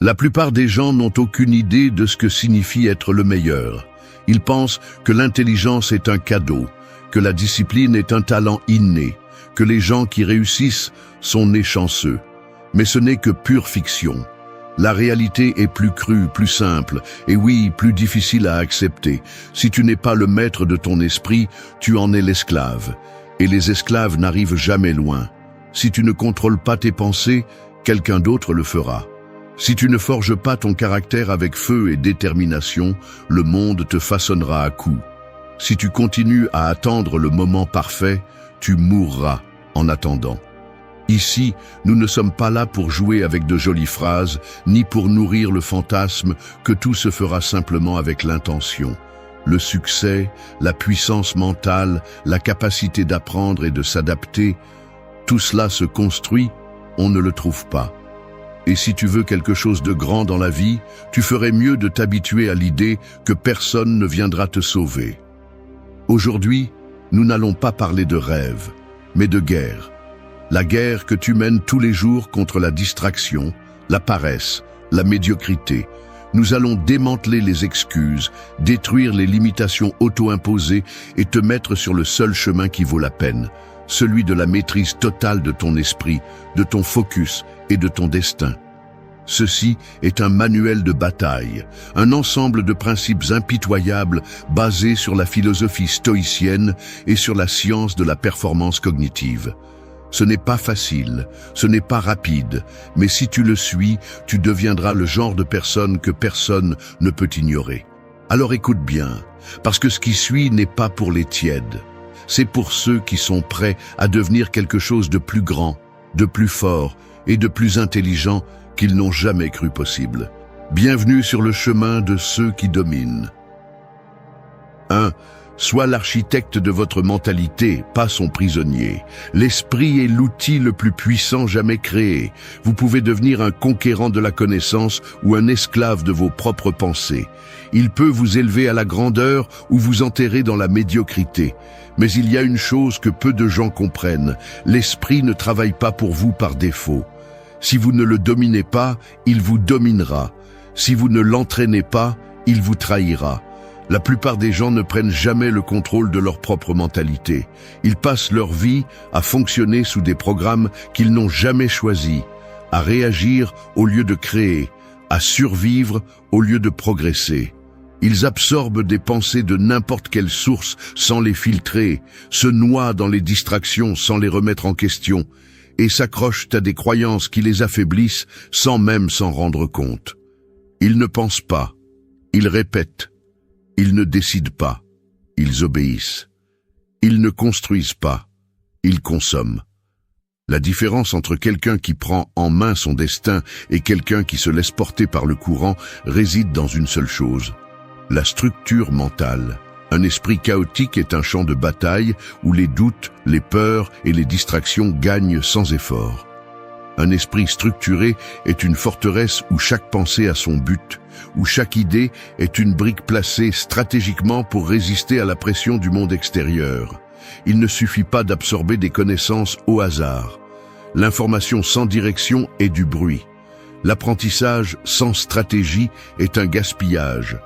La plupart des gens n'ont aucune idée de ce que signifie être le meilleur. Ils pensent que l'intelligence est un cadeau, que la discipline est un talent inné, que les gens qui réussissent sont nés chanceux. Mais ce n'est que pure fiction. La réalité est plus crue, plus simple, et oui, plus difficile à accepter. Si tu n'es pas le maître de ton esprit, tu en es l'esclave. Et les esclaves n'arrivent jamais loin. Si tu ne contrôles pas tes pensées, quelqu'un d'autre le fera. Si tu ne forges pas ton caractère avec feu et détermination, le monde te façonnera à coups. Si tu continues à attendre le moment parfait, tu mourras en attendant. Ici, nous ne sommes pas là pour jouer avec de jolies phrases, ni pour nourrir le fantasme que tout se fera simplement avec l'intention. Le succès, la puissance mentale, la capacité d'apprendre et de s'adapter, tout cela se construit, on ne le trouve pas. Et si tu veux quelque chose de grand dans la vie, tu ferais mieux de t'habituer à l'idée que personne ne viendra te sauver. Aujourd'hui, nous n'allons pas parler de rêve, mais de guerre. La guerre que tu mènes tous les jours contre la distraction, la paresse, la médiocrité. Nous allons démanteler les excuses, détruire les limitations auto-imposées et te mettre sur le seul chemin qui vaut la peine, celui de la maîtrise totale de ton esprit, de ton focus et de ton destin. Ceci est un manuel de bataille, un ensemble de principes impitoyables basés sur la philosophie stoïcienne et sur la science de la performance cognitive. Ce n'est pas facile, ce n'est pas rapide, mais si tu le suis, tu deviendras le genre de personne que personne ne peut ignorer. Alors écoute bien, parce que ce qui suit n'est pas pour les tièdes. C'est pour ceux qui sont prêts à devenir quelque chose de plus grand, de plus fort et de plus intelligent qu'ils n'ont jamais cru possible. Bienvenue sur le chemin de ceux qui dominent. 1. Sois l'architecte de votre mentalité, pas son prisonnier. L'esprit est l'outil le plus puissant jamais créé. Vous pouvez devenir un conquérant de la connaissance ou un esclave de vos propres pensées. Il peut vous élever à la grandeur ou vous enterrer dans la médiocrité. Mais il y a une chose que peu de gens comprennent. L'esprit ne travaille pas pour vous par défaut. Si vous ne le dominez pas, il vous dominera. Si vous ne l'entraînez pas, il vous trahira. La plupart des gens ne prennent jamais le contrôle de leur propre mentalité. Ils passent leur vie à fonctionner sous des programmes qu'ils n'ont jamais choisis, à réagir au lieu de créer, à survivre au lieu de progresser. Ils absorbent des pensées de n'importe quelle source sans les filtrer, se noient dans les distractions sans les remettre en question, et s'accrochent à des croyances qui les affaiblissent sans même s'en rendre compte. Ils ne pensent pas, ils répètent. Ils ne décident pas, ils obéissent. Ils ne construisent pas, ils consomment. La différence entre quelqu'un qui prend en main son destin et quelqu'un qui se laisse porter par le courant réside dans une seule chose, la structure mentale. Un esprit chaotique est un champ de bataille où les doutes, les peurs et les distractions gagnent sans effort. Un esprit structuré est une forteresse où chaque pensée a son but, où chaque idée est une brique placée stratégiquement pour résister à la pression du monde extérieur. Il ne suffit pas d'absorber des connaissances au hasard. L'information sans direction est du bruit. L'apprentissage sans stratégie est un gaspillage.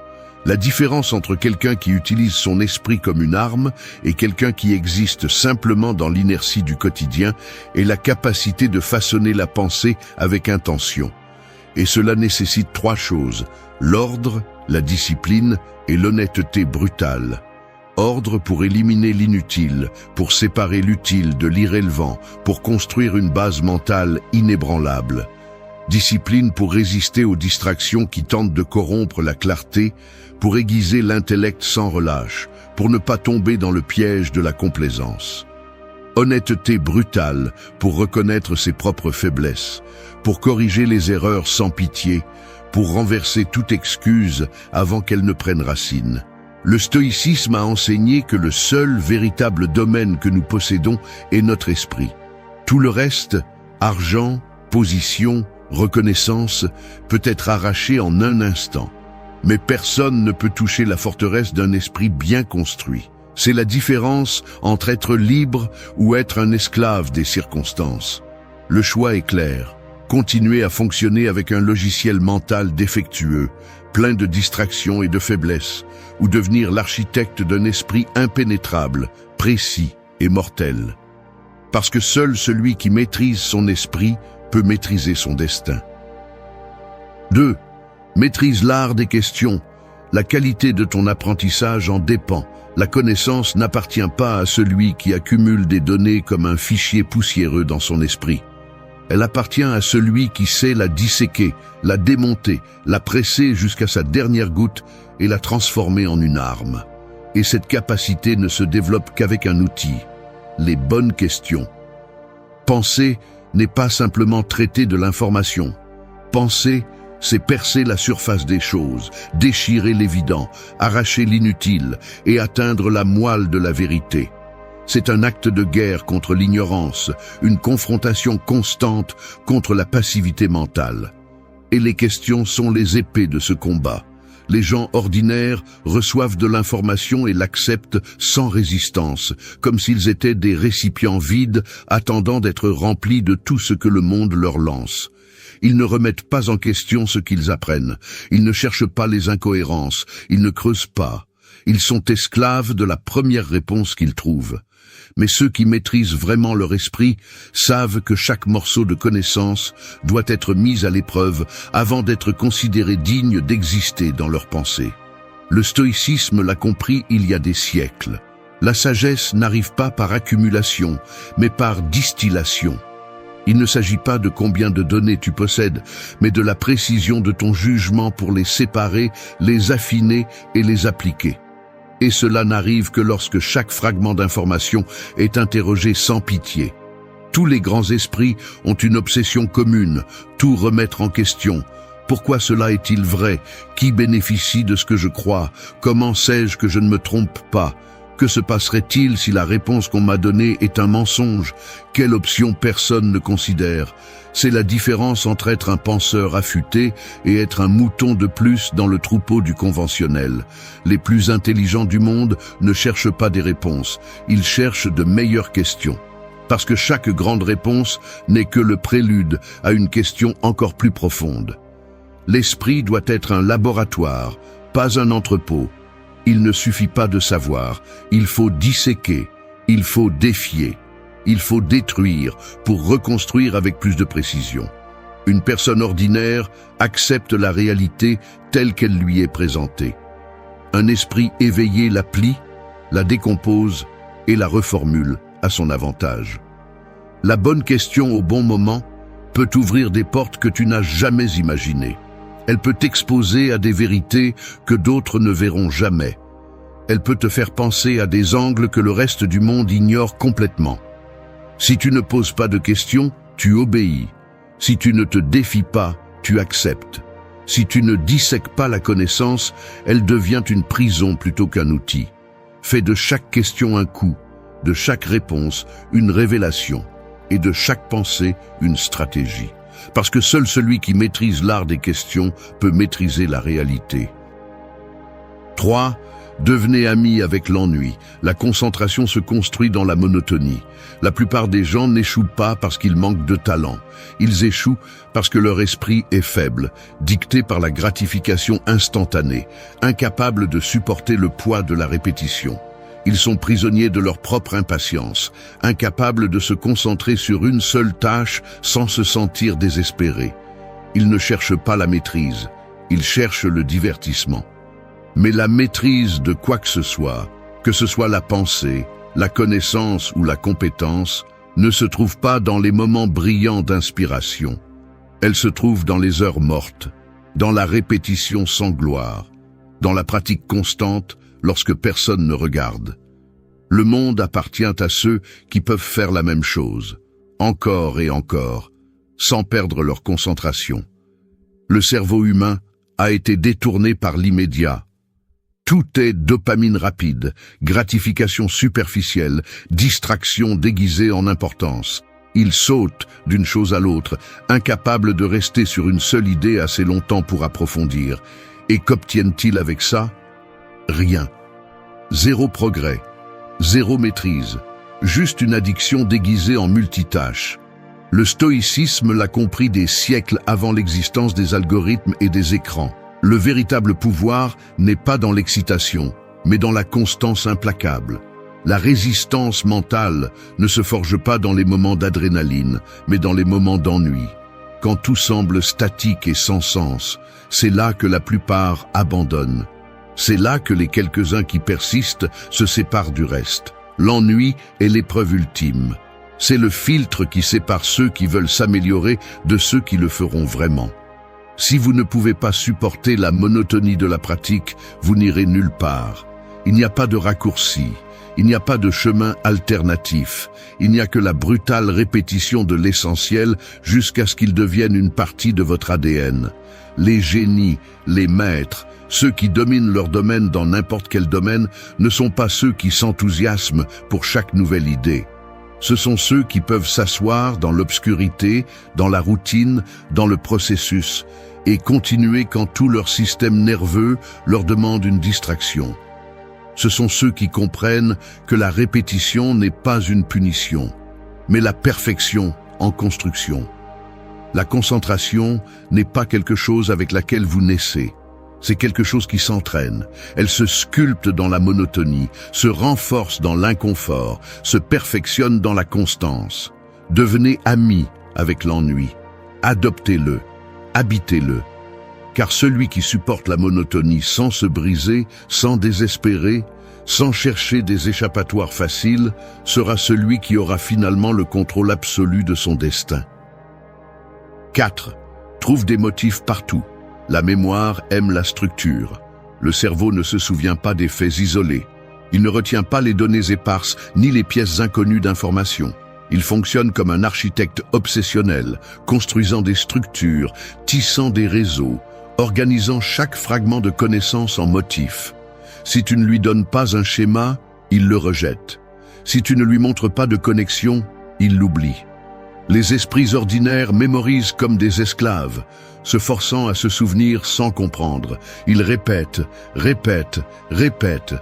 La différence entre quelqu'un qui utilise son esprit comme une arme et quelqu'un qui existe simplement dans l'inertie du quotidien est la capacité de façonner la pensée avec intention. Et cela nécessite 3 choses, l'ordre, la discipline et l'honnêteté brutale. Ordre pour éliminer l'inutile, pour séparer l'utile de l'irrélevant, pour construire une base mentale inébranlable. Discipline pour résister aux distractions qui tentent de corrompre la clarté, pour aiguiser l'intellect sans relâche, pour ne pas tomber dans le piège de la complaisance. Honnêteté brutale pour reconnaître ses propres faiblesses, pour corriger les erreurs sans pitié, pour renverser toute excuse avant qu'elle ne prenne racine. Le stoïcisme a enseigné que le seul véritable domaine que nous possédons est notre esprit. Tout le reste, argent, position, reconnaissance, peut être arraché en un instant. Mais personne ne peut toucher la forteresse d'un esprit bien construit. C'est la différence entre être libre ou être un esclave des circonstances. Le choix est clair. continuer à fonctionner avec un logiciel mental défectueux, plein de distractions et de faiblesses, ou devenir l'architecte d'un esprit impénétrable, précis et mortel. Parce que seul celui qui maîtrise son esprit peut maîtriser son destin. 2. Maîtrise l'art des questions. La qualité de ton apprentissage en dépend. La connaissance n'appartient pas à celui qui accumule des données comme un fichier poussiéreux dans son esprit. Elle appartient à celui qui sait la disséquer, la démonter, la presser jusqu'à sa dernière goutte et la transformer en une arme. Et cette capacité ne se développe qu'avec un outil, les bonnes questions. Penser n'est pas simplement traiter de l'information. Penser, c'est percer la surface des choses, déchirer l'évident, arracher l'inutile et atteindre la moelle de la vérité. C'est un acte de guerre contre l'ignorance, une confrontation constante contre la passivité mentale. Et les questions sont les épées de ce combat. Les gens ordinaires reçoivent de l'information et l'acceptent sans résistance, comme s'ils étaient des récipients vides attendant d'être remplis de tout ce que le monde leur lance. Ils ne remettent pas en question ce qu'ils apprennent. Ils ne cherchent pas les incohérences. Ils ne creusent pas. Ils sont esclaves de la première réponse qu'ils trouvent. Mais ceux qui maîtrisent vraiment leur esprit savent que chaque morceau de connaissance doit être mis à l'épreuve avant d'être considéré digne d'exister dans leur pensée. Le stoïcisme l'a compris il y a des siècles. La sagesse n'arrive pas par accumulation, mais par distillation. Il ne s'agit pas de combien de données tu possèdes, mais de la précision de ton jugement pour les séparer, les affiner et les appliquer. Et cela n'arrive que lorsque chaque fragment d'information est interrogé sans pitié. Tous les grands esprits ont une obsession commune, tout remettre en question. Pourquoi cela est-il vrai? Qui bénéficie de ce que je crois? Comment sais-je que je ne me trompe pas? Que se passerait-il si la réponse qu'on m'a donnée est un mensonge? Quelle option personne ne considère? C'est la différence entre être un penseur affûté et être un mouton de plus dans le troupeau du conventionnel. Les plus intelligents du monde ne cherchent pas des réponses, ils cherchent de meilleures questions. Parce que chaque grande réponse n'est que le prélude à une question encore plus profonde. L'esprit doit être un laboratoire, pas un entrepôt. Il ne suffit pas de savoir, il faut disséquer, il faut défier, il faut détruire pour reconstruire avec plus de précision. Une personne ordinaire accepte la réalité telle qu'elle lui est présentée. Un esprit éveillé la plie, la décompose et la reformule à son avantage. La bonne question au bon moment peut ouvrir des portes que tu n'as jamais imaginées. Elle peut t'exposer à des vérités que d'autres ne verront jamais. Elle peut te faire penser à des angles que le reste du monde ignore complètement. Si tu ne poses pas de questions, tu obéis. Si tu ne te défies pas, tu acceptes. Si tu ne dissèques pas la connaissance, elle devient une prison plutôt qu'un outil. Fais de chaque question un coup, de chaque réponse une révélation, et de chaque pensée une stratégie. Parce que seul celui qui maîtrise l'art des questions peut maîtriser la réalité. 3. Devenez ami avec l'ennui. La concentration se construit dans la monotonie. La plupart des gens n'échouent pas parce qu'ils manquent de talent. Ils échouent parce que leur esprit est faible, dicté par la gratification instantanée, incapable de supporter le poids de la répétition. Ils sont prisonniers de leur propre impatience, incapables de se concentrer sur une seule tâche sans se sentir désespérés. Ils ne cherchent pas la maîtrise, ils cherchent le divertissement. Mais la maîtrise de quoi que ce soit la pensée, la connaissance ou la compétence, ne se trouve pas dans les moments brillants d'inspiration. Elle se trouve dans les heures mortes, dans la répétition sans gloire, dans la pratique constante lorsque personne ne regarde. Le monde appartient à ceux qui peuvent faire la même chose, encore et encore, sans perdre leur concentration. Le cerveau humain a été détourné par l'immédiat. Tout est dopamine rapide, gratification superficielle, distraction déguisée en importance. Il saute d'une chose à l'autre, incapable de rester sur une seule idée assez longtemps pour approfondir. Et qu'obtiennent-ils avec ça? Rien. Zéro progrès, zéro maîtrise, juste une addiction déguisée en multitâche. Le stoïcisme l'a compris des siècles avant l'existence des algorithmes et des écrans. Le véritable pouvoir n'est pas dans l'excitation, mais dans la constance implacable. La résistance mentale ne se forge pas dans les moments d'adrénaline, mais dans les moments d'ennui. Quand tout semble statique et sans sens, c'est là que la plupart abandonnent. C'est là que les quelques-uns qui persistent se séparent du reste. L'ennui est l'épreuve ultime. C'est le filtre qui sépare ceux qui veulent s'améliorer de ceux qui le feront vraiment. Si vous ne pouvez pas supporter la monotonie de la pratique, vous n'irez nulle part. Il n'y a pas de raccourci, il n'y a pas de chemin alternatif, il n'y a que la brutale répétition de l'essentiel jusqu'à ce qu'il devienne une partie de votre ADN. Les génies, les maîtres, ceux qui dominent leur domaine dans n'importe quel domaine, ne sont pas ceux qui s'enthousiasment pour chaque nouvelle idée. Ce sont ceux qui peuvent s'asseoir dans l'obscurité, dans la routine, dans le processus, et continuer quand tout leur système nerveux leur demande une distraction. Ce sont ceux qui comprennent que la répétition n'est pas une punition, mais la perfection en construction. La concentration n'est pas quelque chose avec laquelle vous naissez. C'est quelque chose qui s'entraîne. Elle se sculpte dans la monotonie, se renforce dans l'inconfort, se perfectionne dans la constance. Devenez ami avec l'ennui. Adoptez-le, habitez-le. Car celui qui supporte la monotonie sans se briser, sans désespérer, sans chercher des échappatoires faciles, sera celui qui aura finalement le contrôle absolu de son destin. 4. Trouve des motifs partout. La mémoire aime la structure. Le cerveau ne se souvient pas des faits isolés. Il ne retient pas les données éparses ni les pièces inconnues d'informations. Il fonctionne comme un architecte obsessionnel, construisant des structures, tissant des réseaux, organisant chaque fragment de connaissance en motifs. Si tu ne lui donnes pas un schéma, il le rejette. Si tu ne lui montres pas de connexion, il l'oublie. Les esprits ordinaires mémorisent comme des esclaves, se forçant à se souvenir sans comprendre. Ils répètent, répètent, répètent.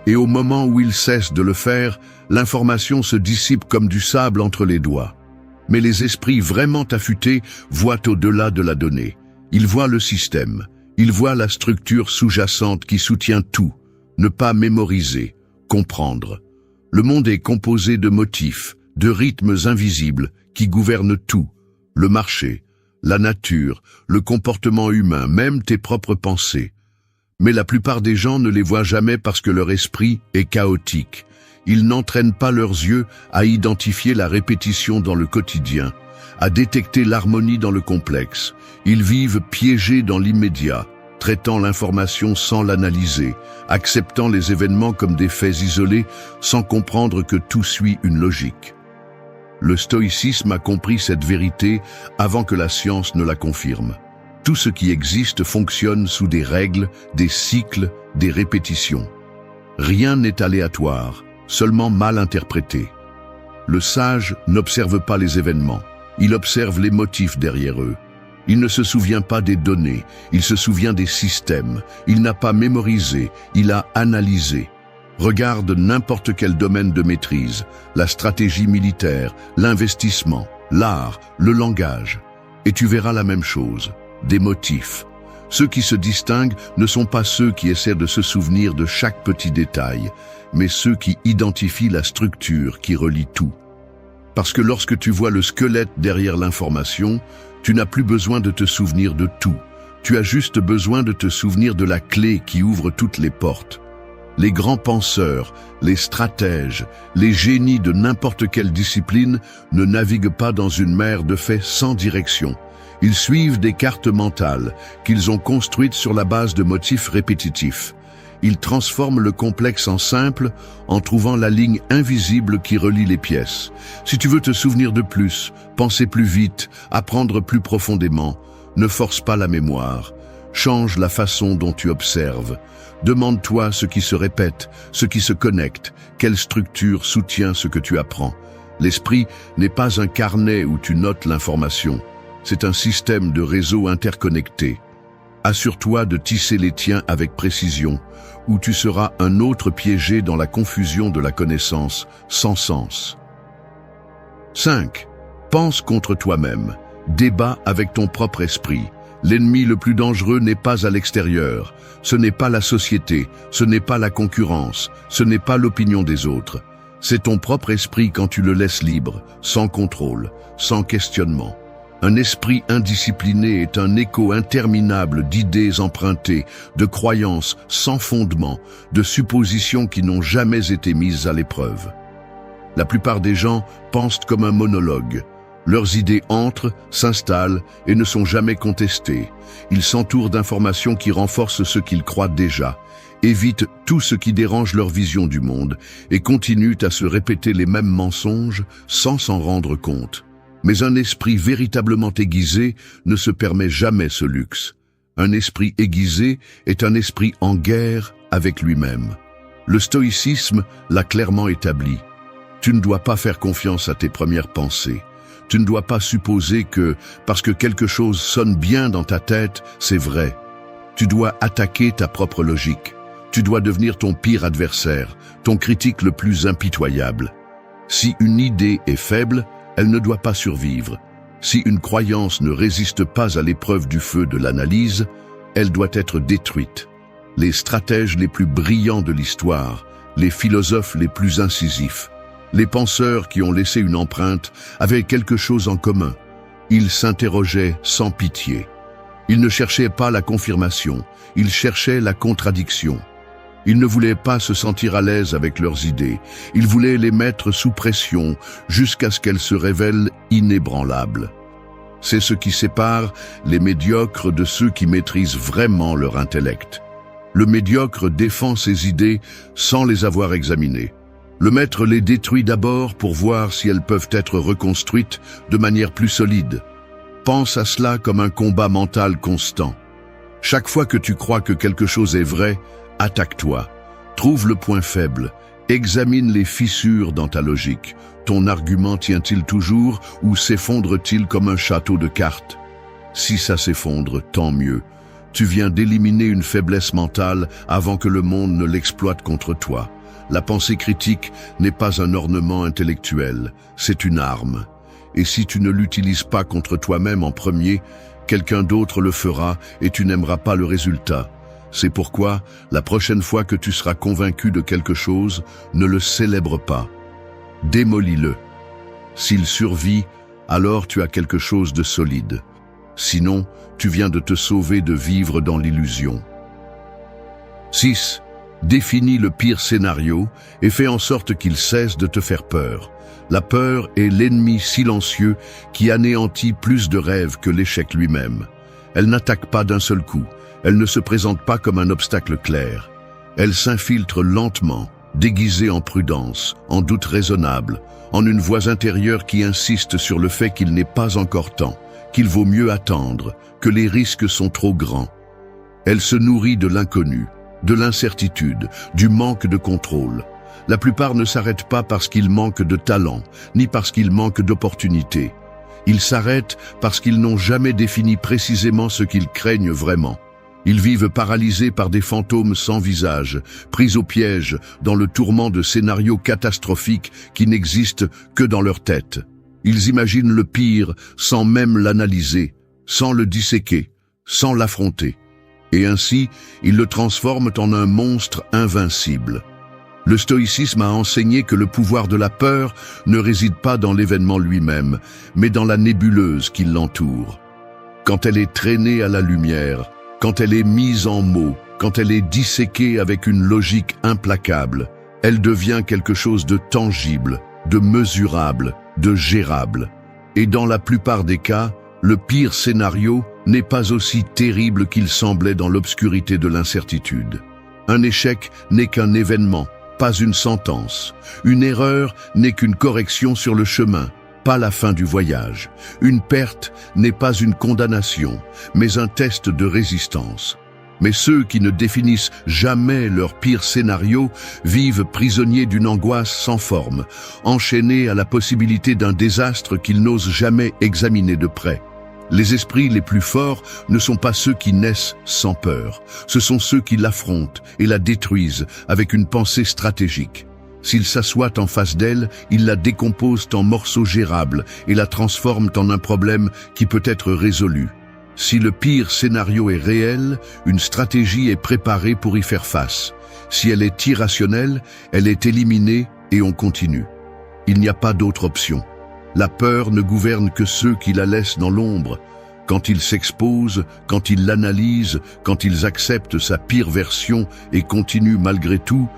Et au moment où ils cessent de le faire, l'information se dissipe comme du sable entre les doigts. Mais les esprits vraiment affûtés voient au-delà de la donnée. Ils voient le système. Ils voient la structure sous-jacente qui soutient tout. Ne pas mémoriser, comprendre. Le monde est composé de motifs, de rythmes invisibles qui gouvernent tout. Le marché, la nature, le comportement humain, même tes propres pensées. Mais la plupart des gens ne les voient jamais parce que leur esprit est chaotique. Ils n'entraînent pas leurs yeux à identifier la répétition dans le quotidien, à détecter l'harmonie dans le complexe. Ils vivent piégés dans l'immédiat, traitant l'information sans l'analyser, acceptant les événements comme des faits isolés sans comprendre que tout suit une logique. Le stoïcisme a compris cette vérité avant que la science ne la confirme. Tout ce qui existe fonctionne sous des règles, des cycles, des répétitions. Rien n'est aléatoire, seulement mal interprété. Le sage n'observe pas les événements, il observe les motifs derrière eux. Il ne se souvient pas des données, il se souvient des systèmes. Il n'a pas mémorisé, il a analysé. Regarde n'importe quel domaine de maîtrise, la stratégie militaire, l'investissement, l'art, le langage. Et tu verras la même chose, des motifs. Ceux qui se distinguent ne sont pas ceux qui essaient de se souvenir de chaque petit détail, mais ceux qui identifient la structure qui relie tout. Parce que lorsque tu vois le squelette derrière l'information, tu n'as plus besoin de te souvenir de tout. Tu as juste besoin de te souvenir de la clé qui ouvre toutes les portes. Les grands penseurs, les stratèges, les génies de n'importe quelle discipline ne naviguent pas dans une mer de faits sans direction. Ils suivent des cartes mentales qu'ils ont construites sur la base de motifs répétitifs. Ils transforment le complexe en simple en trouvant la ligne invisible qui relie les pièces. Si tu veux te souvenir de plus, penser plus vite, apprendre plus profondément, ne force pas la mémoire. Change la façon dont tu observes. Demande-toi ce qui se répète, ce qui se connecte, quelle structure soutient ce que tu apprends. L'esprit n'est pas un carnet où tu notes l'information. C'est un système de réseaux interconnectés. Assure-toi de tisser les tiens avec précision, ou tu seras un autre piégé dans la confusion de la connaissance sans sens. 5. Pense contre toi-même. Débat avec ton propre esprit. L'ennemi le plus dangereux n'est pas à l'extérieur. Ce n'est pas la société, ce n'est pas la concurrence, ce n'est pas l'opinion des autres. C'est ton propre esprit quand tu le laisses libre, sans contrôle, sans questionnement. Un esprit indiscipliné est un écho interminable d'idées empruntées, de croyances sans fondement, de suppositions qui n'ont jamais été mises à l'épreuve. La plupart des gens pensent comme un monologue. Leurs idées entrent, s'installent et ne sont jamais contestées. Ils s'entourent d'informations qui renforcent ce qu'ils croient déjà, évitent tout ce qui dérange leur vision du monde et continuent à se répéter les mêmes mensonges sans s'en rendre compte. Mais un esprit véritablement aiguisé ne se permet jamais ce luxe. Un esprit aiguisé est un esprit en guerre avec lui-même. Le stoïcisme l'a clairement établi. Tu ne dois pas faire confiance à tes premières pensées. Tu ne dois pas supposer que, parce que quelque chose sonne bien dans ta tête, c'est vrai. Tu dois attaquer ta propre logique. Tu dois devenir ton pire adversaire, ton critique le plus impitoyable. Si une idée est faible, elle ne doit pas survivre. Si une croyance ne résiste pas à l'épreuve du feu de l'analyse, elle doit être détruite. Les stratèges les plus brillants de l'histoire, les philosophes les plus incisifs, les penseurs qui ont laissé une empreinte avaient quelque chose en commun. Ils s'interrogeaient sans pitié. Ils ne cherchaient pas la confirmation, ils cherchaient la contradiction. Ils ne voulaient pas se sentir à l'aise avec leurs idées. Ils voulaient les mettre sous pression jusqu'à ce qu'elles se révèlent inébranlables. C'est ce qui sépare les médiocres de ceux qui maîtrisent vraiment leur intellect. Le médiocre défend ses idées sans les avoir examinées. Le maître les détruit d'abord pour voir si elles peuvent être reconstruites de manière plus solide. Pense à cela comme un combat mental constant. Chaque fois que tu crois que quelque chose est vrai, attaque-toi. Trouve le point faible. Examine les fissures dans ta logique. Ton argument tient-il toujours ou s'effondre-t-il comme un château de cartes? Si ça s'effondre, tant mieux. Tu viens d'éliminer une faiblesse mentale avant que le monde ne l'exploite contre toi. La pensée critique n'est pas un ornement intellectuel, c'est une arme. Et si tu ne l'utilises pas contre toi-même en premier, quelqu'un d'autre le fera et tu n'aimeras pas le résultat. C'est pourquoi, la prochaine fois que tu seras convaincu de quelque chose, ne le célèbre pas. Démolis-le. S'il survit, alors tu as quelque chose de solide. Sinon, tu viens de te sauver de vivre dans l'illusion. 6. Définis le pire scénario et fais en sorte qu'il cesse de te faire peur. La peur est l'ennemi silencieux qui anéantit plus de rêves que l'échec lui-même. Elle n'attaque pas d'un seul coup. Elle ne se présente pas comme un obstacle clair. Elle s'infiltre lentement, déguisée en prudence, en doute raisonnable, en une voix intérieure qui insiste sur le fait qu'il n'est pas encore temps, qu'il vaut mieux attendre, que les risques sont trop grands. Elle se nourrit de l'inconnu, de l'incertitude, du manque de contrôle. La plupart ne s'arrêtent pas parce qu'ils manquent de talent, ni parce qu'ils manquent d'opportunités. Ils s'arrêtent parce qu'ils n'ont jamais défini précisément ce qu'ils craignent vraiment. Ils vivent paralysés par des fantômes sans visage, pris au piège dans le tourment de scénarios catastrophiques qui n'existent que dans leur tête. Ils imaginent le pire sans même l'analyser, sans le disséquer, sans l'affronter. Et ainsi, ils le transforment en un monstre invincible. Le stoïcisme a enseigné que le pouvoir de la peur ne réside pas dans l'événement lui-même, mais dans la nébuleuse qui l'entoure. Quand elle est traînée à la lumière, quand elle est mise en mots, quand elle est disséquée avec une logique implacable, elle devient quelque chose de tangible, de mesurable, de gérable. Et dans la plupart des cas, le pire scénario n'est pas aussi terrible qu'il semblait dans l'obscurité de l'incertitude. Un échec n'est qu'un événement, pas une sentence. Une erreur n'est qu'une correction sur le chemin, pas la fin du voyage. Une perte n'est pas une condamnation, mais un test de résistance. Mais ceux qui ne définissent jamais leur pire scénario vivent prisonniers d'une angoisse sans forme, enchaînés à la possibilité d'un désastre qu'ils n'osent jamais examiner de près. Les esprits les plus forts ne sont pas ceux qui naissent sans peur, ce sont ceux qui l'affrontent et la détruisent avec une pensée stratégique. S'ils s'assoient en face d'elle, ils la décomposent en morceaux gérables et la transforment en un problème qui peut être résolu. Si le pire scénario est réel, une stratégie est préparée pour y faire face. Si elle est irrationnelle, elle est éliminée et on continue. Il n'y a pas d'autre option. La peur ne gouverne que ceux qui la laissent dans l'ombre. Quand ils s'exposent, quand ils l'analysent, quand ils acceptent sa pire version et continuent malgré tout,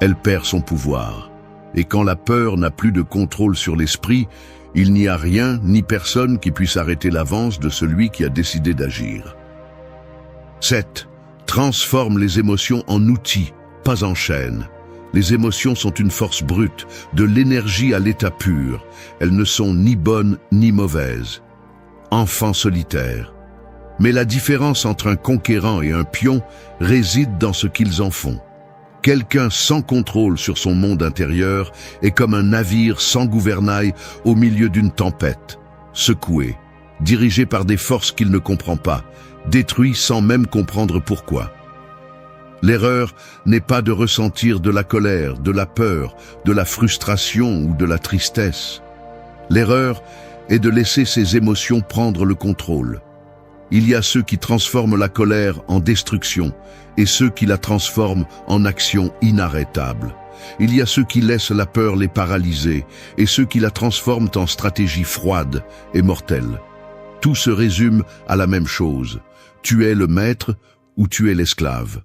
elle perd son pouvoir. Et quand la peur n'a plus de contrôle sur l'esprit, il n'y a rien ni personne qui puisse arrêter l'avance de celui qui a décidé d'agir. 7. Transforme les émotions en outils, pas en chaînes. Les émotions sont une force brute, de l'énergie à l'état pur. Elles ne sont ni bonnes ni mauvaises. Enfants solitaires. Mais la différence entre un conquérant et un pion réside dans ce qu'ils en font. Quelqu'un sans contrôle sur son monde intérieur est comme un navire sans gouvernail au milieu d'une tempête, secoué, dirigé par des forces qu'il ne comprend pas, détruit sans même comprendre pourquoi. L'erreur n'est pas de ressentir de la colère, de la peur, de la frustration ou de la tristesse. L'erreur est de laisser ces émotions prendre le contrôle. Il y a ceux qui transforment la colère en destruction et ceux qui la transforment en action inarrêtable. Il y a ceux qui laissent la peur les paralyser et ceux qui la transforment en stratégie froide et mortelle. Tout se résume à la même chose. Tu es le maître ou tu es l'esclave.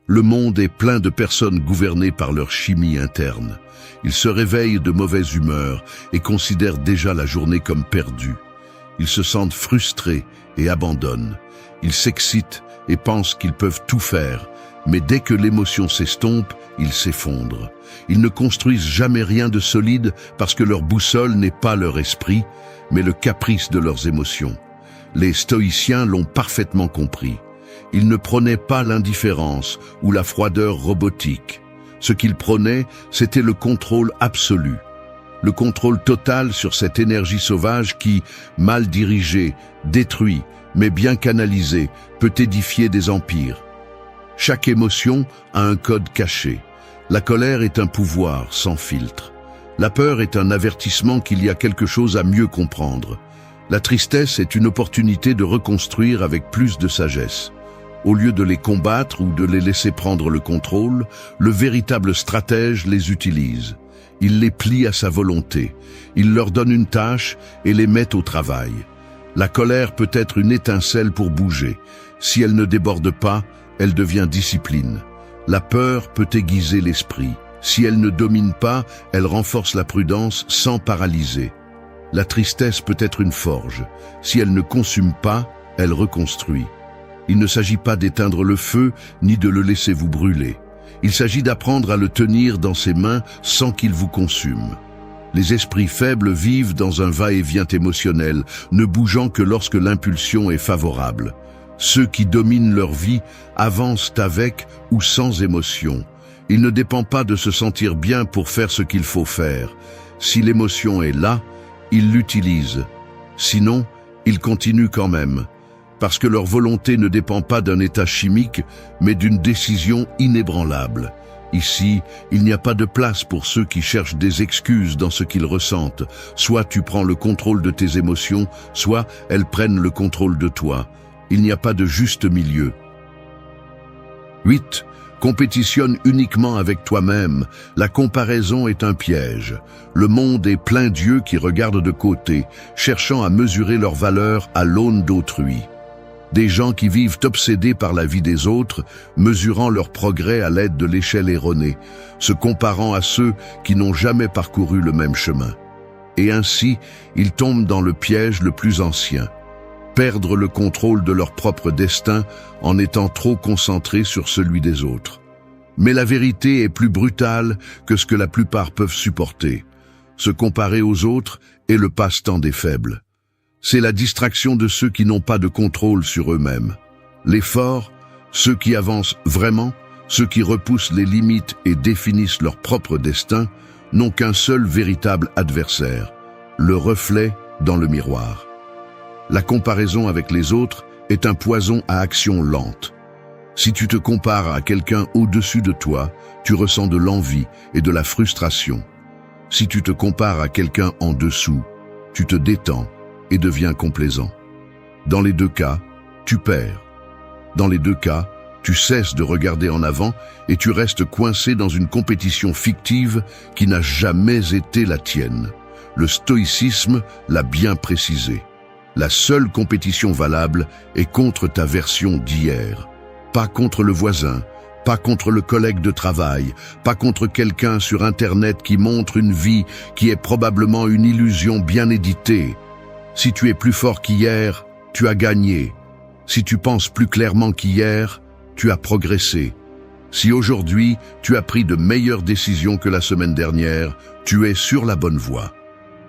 Le monde est plein de personnes gouvernées par leur chimie interne. Ils se réveillent de mauvaise humeur et considèrent déjà la journée comme perdue. Ils se sentent frustrés et abandonnent. Ils s'excitent et pensent qu'ils peuvent tout faire, mais dès que l'émotion s'estompe, ils s'effondrent. Ils ne construisent jamais rien de solide parce que leur boussole n'est pas leur esprit, mais le caprice de leurs émotions. Les stoïciens l'ont parfaitement compris. Ils ne prônaient pas l'indifférence ou la froideur robotique. Ce qu'ils prônaient, c'était le contrôle absolu. Le contrôle total sur cette énergie sauvage qui, mal dirigée, détruit, mais bien canalisée, peut édifier des empires. Chaque émotion a un code caché. La colère est un pouvoir sans filtre. La peur est un avertissement qu'il y a quelque chose à mieux comprendre. La tristesse est une opportunité de reconstruire avec plus de sagesse. Au lieu de les combattre ou de les laisser prendre le contrôle, le véritable stratège les utilise. Il les plie à sa volonté. Il leur donne une tâche et les met au travail. La colère peut être une étincelle pour bouger. Si elle ne déborde pas, elle devient discipline. La peur peut aiguiser l'esprit. Si elle ne domine pas, elle renforce la prudence sans paralyser. La tristesse peut être une forge. Si elle ne consume pas, elle reconstruit. Il ne s'agit pas d'éteindre le feu, ni de le laisser vous brûler. Il s'agit d'apprendre à le tenir dans ses mains sans qu'il vous consume. Les esprits faibles vivent dans un va-et-vient émotionnel, ne bougeant que lorsque l'impulsion est favorable. Ceux qui dominent leur vie avancent avec ou sans émotion. Il ne dépend pas de se sentir bien pour faire ce qu'il faut faire. Si l'émotion est là, ils l'utilisent. Sinon, ils continuent quand même. Parce que leur volonté ne dépend pas d'un état chimique, mais d'une décision inébranlable. Ici, il n'y a pas de place pour ceux qui cherchent des excuses dans ce qu'ils ressentent. Soit tu prends le contrôle de tes émotions, soit elles prennent le contrôle de toi. Il n'y a pas de juste milieu. 8. Compétitionne uniquement avec toi-même. La comparaison est un piège. Le monde est plein d'yeux qui regardent de côté, cherchant à mesurer leur valeur à l'aune d'autrui. Des gens qui vivent obsédés par la vie des autres, mesurant leur progrès à l'aide de l'échelle erronée, se comparant à ceux qui n'ont jamais parcouru le même chemin. Et ainsi, ils tombent dans le piège le plus ancien. Perdre le contrôle de leur propre destin en étant trop concentrés sur celui des autres. Mais la vérité est plus brutale que ce que la plupart peuvent supporter. Se comparer aux autres est le passe-temps des faibles. C'est la distraction de ceux qui n'ont pas de contrôle sur eux-mêmes. Les forts, ceux qui avancent vraiment, ceux qui repoussent les limites et définissent leur propre destin, n'ont qu'un seul véritable adversaire, le reflet dans le miroir. La comparaison avec les autres est un poison à action lente. Si tu te compares à quelqu'un au-dessus de toi, tu ressens de l'envie et de la frustration. Si tu te compares à quelqu'un en dessous, tu te détends et deviens complaisant. Dans les deux cas, tu perds. Dans les deux cas, tu cesses de regarder en avant et tu restes coincé dans une compétition fictive qui n'a jamais été la tienne. Le stoïcisme l'a bien précisé. La seule compétition valable est contre ta version d'hier. Pas contre le voisin, pas contre le collègue de travail, pas contre quelqu'un sur Internet qui montre une vie qui est probablement une illusion bien éditée. Si tu es plus fort qu'hier, tu as gagné. Si tu penses plus clairement qu'hier, tu as progressé. Si aujourd'hui, tu as pris de meilleures décisions que la semaine dernière, tu es sur la bonne voie.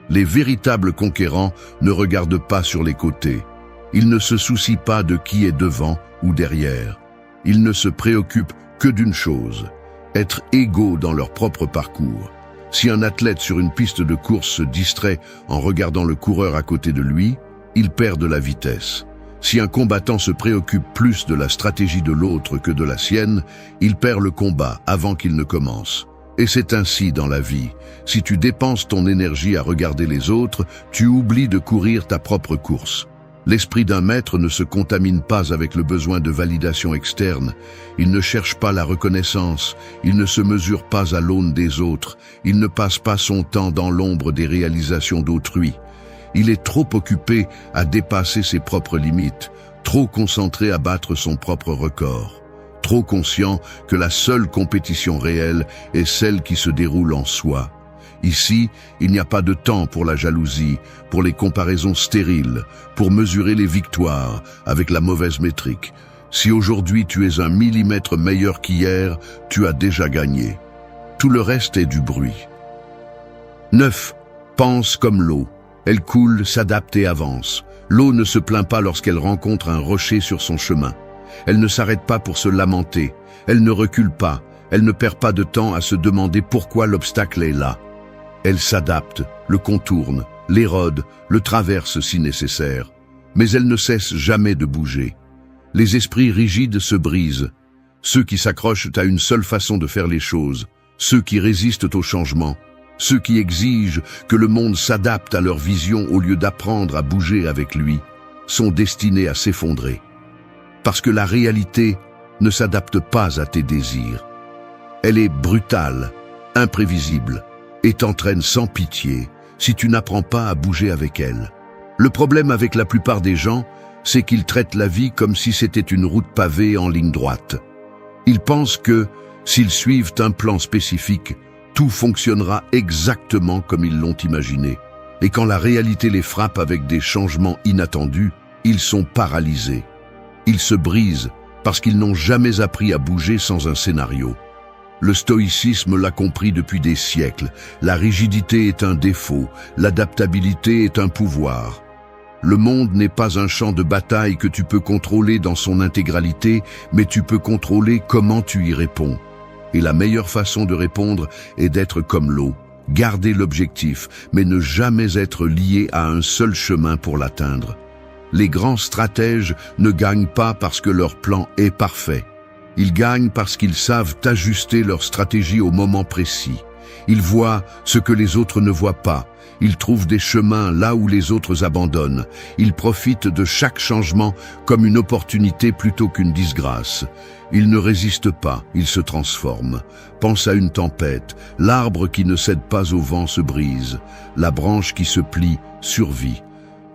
Les véritables conquérants ne regardent pas sur les côtés. Ils ne se soucient pas de qui est devant ou derrière. Ils ne se préoccupent que d'une chose, être égaux dans leur propre parcours. Si un athlète sur une piste de course se distrait en regardant le coureur à côté de lui, il perd de la vitesse. Si un combattant se préoccupe plus de la stratégie de l'autre que de la sienne, il perd le combat avant qu'il ne commence. Et c'est ainsi dans la vie. Si tu dépenses ton énergie à regarder les autres, tu oublies de courir ta propre course. L'esprit d'un maître ne se contamine pas avec le besoin de validation externe. Il ne cherche pas la reconnaissance. Il ne se mesure pas à l'aune des autres. Il ne passe pas son temps dans l'ombre des réalisations d'autrui. Il est trop occupé à dépasser ses propres limites, trop concentré à battre son propre record, trop conscient que la seule compétition réelle est celle qui se déroule en soi. Ici, il n'y a pas de temps pour la jalousie, pour les comparaisons stériles, pour mesurer les victoires avec la mauvaise métrique. Si aujourd'hui tu es 1 millimètre meilleur qu'hier, tu as déjà gagné. Tout le reste est du bruit. 9. Pense comme l'eau. Elle coule, s'adapte et avance. L'eau ne se plaint pas lorsqu'elle rencontre un rocher sur son chemin. Elle ne s'arrête pas pour se lamenter. Elle ne recule pas. Elle ne perd pas de temps à se demander pourquoi l'obstacle est là. Elle s'adapte, le contourne, l'érode, le traverse si nécessaire. Mais elle ne cesse jamais de bouger. Les esprits rigides se brisent. Ceux qui s'accrochent à une seule façon de faire les choses. Ceux qui résistent au changement. Ceux qui exigent que le monde s'adapte à leur vision au lieu d'apprendre à bouger avec lui, sont destinés à s'effondrer. Parce que la réalité ne s'adapte pas à tes désirs. Elle est brutale, imprévisible, et t'entraîne sans pitié si tu n'apprends pas à bouger avec elle. Le problème avec la plupart des gens, c'est qu'ils traitent la vie comme si c'était une route pavée en ligne droite. Ils pensent que, s'ils suivent un plan spécifique, tout fonctionnera exactement comme ils l'ont imaginé. Et quand la réalité les frappe avec des changements inattendus, ils sont paralysés. Ils se brisent parce qu'ils n'ont jamais appris à bouger sans un scénario. Le stoïcisme l'a compris depuis des siècles. La rigidité est un défaut, l'adaptabilité est un pouvoir. Le monde n'est pas un champ de bataille que tu peux contrôler dans son intégralité, mais tu peux contrôler comment tu y réponds. Et la meilleure façon de répondre est d'être comme l'eau, garder l'objectif, mais ne jamais être lié à un seul chemin pour l'atteindre. Les grands stratèges ne gagnent pas parce que leur plan est parfait. Ils gagnent parce qu'ils savent ajuster leur stratégie au moment précis. Ils voient ce que les autres ne voient pas. Ils trouvent des chemins là où les autres abandonnent. Ils profitent de chaque changement comme une opportunité plutôt qu'une disgrâce. Ils ne résistent pas, ils se transforment. Pense à une tempête. L'arbre qui ne cède pas au vent se brise. La branche qui se plie survit.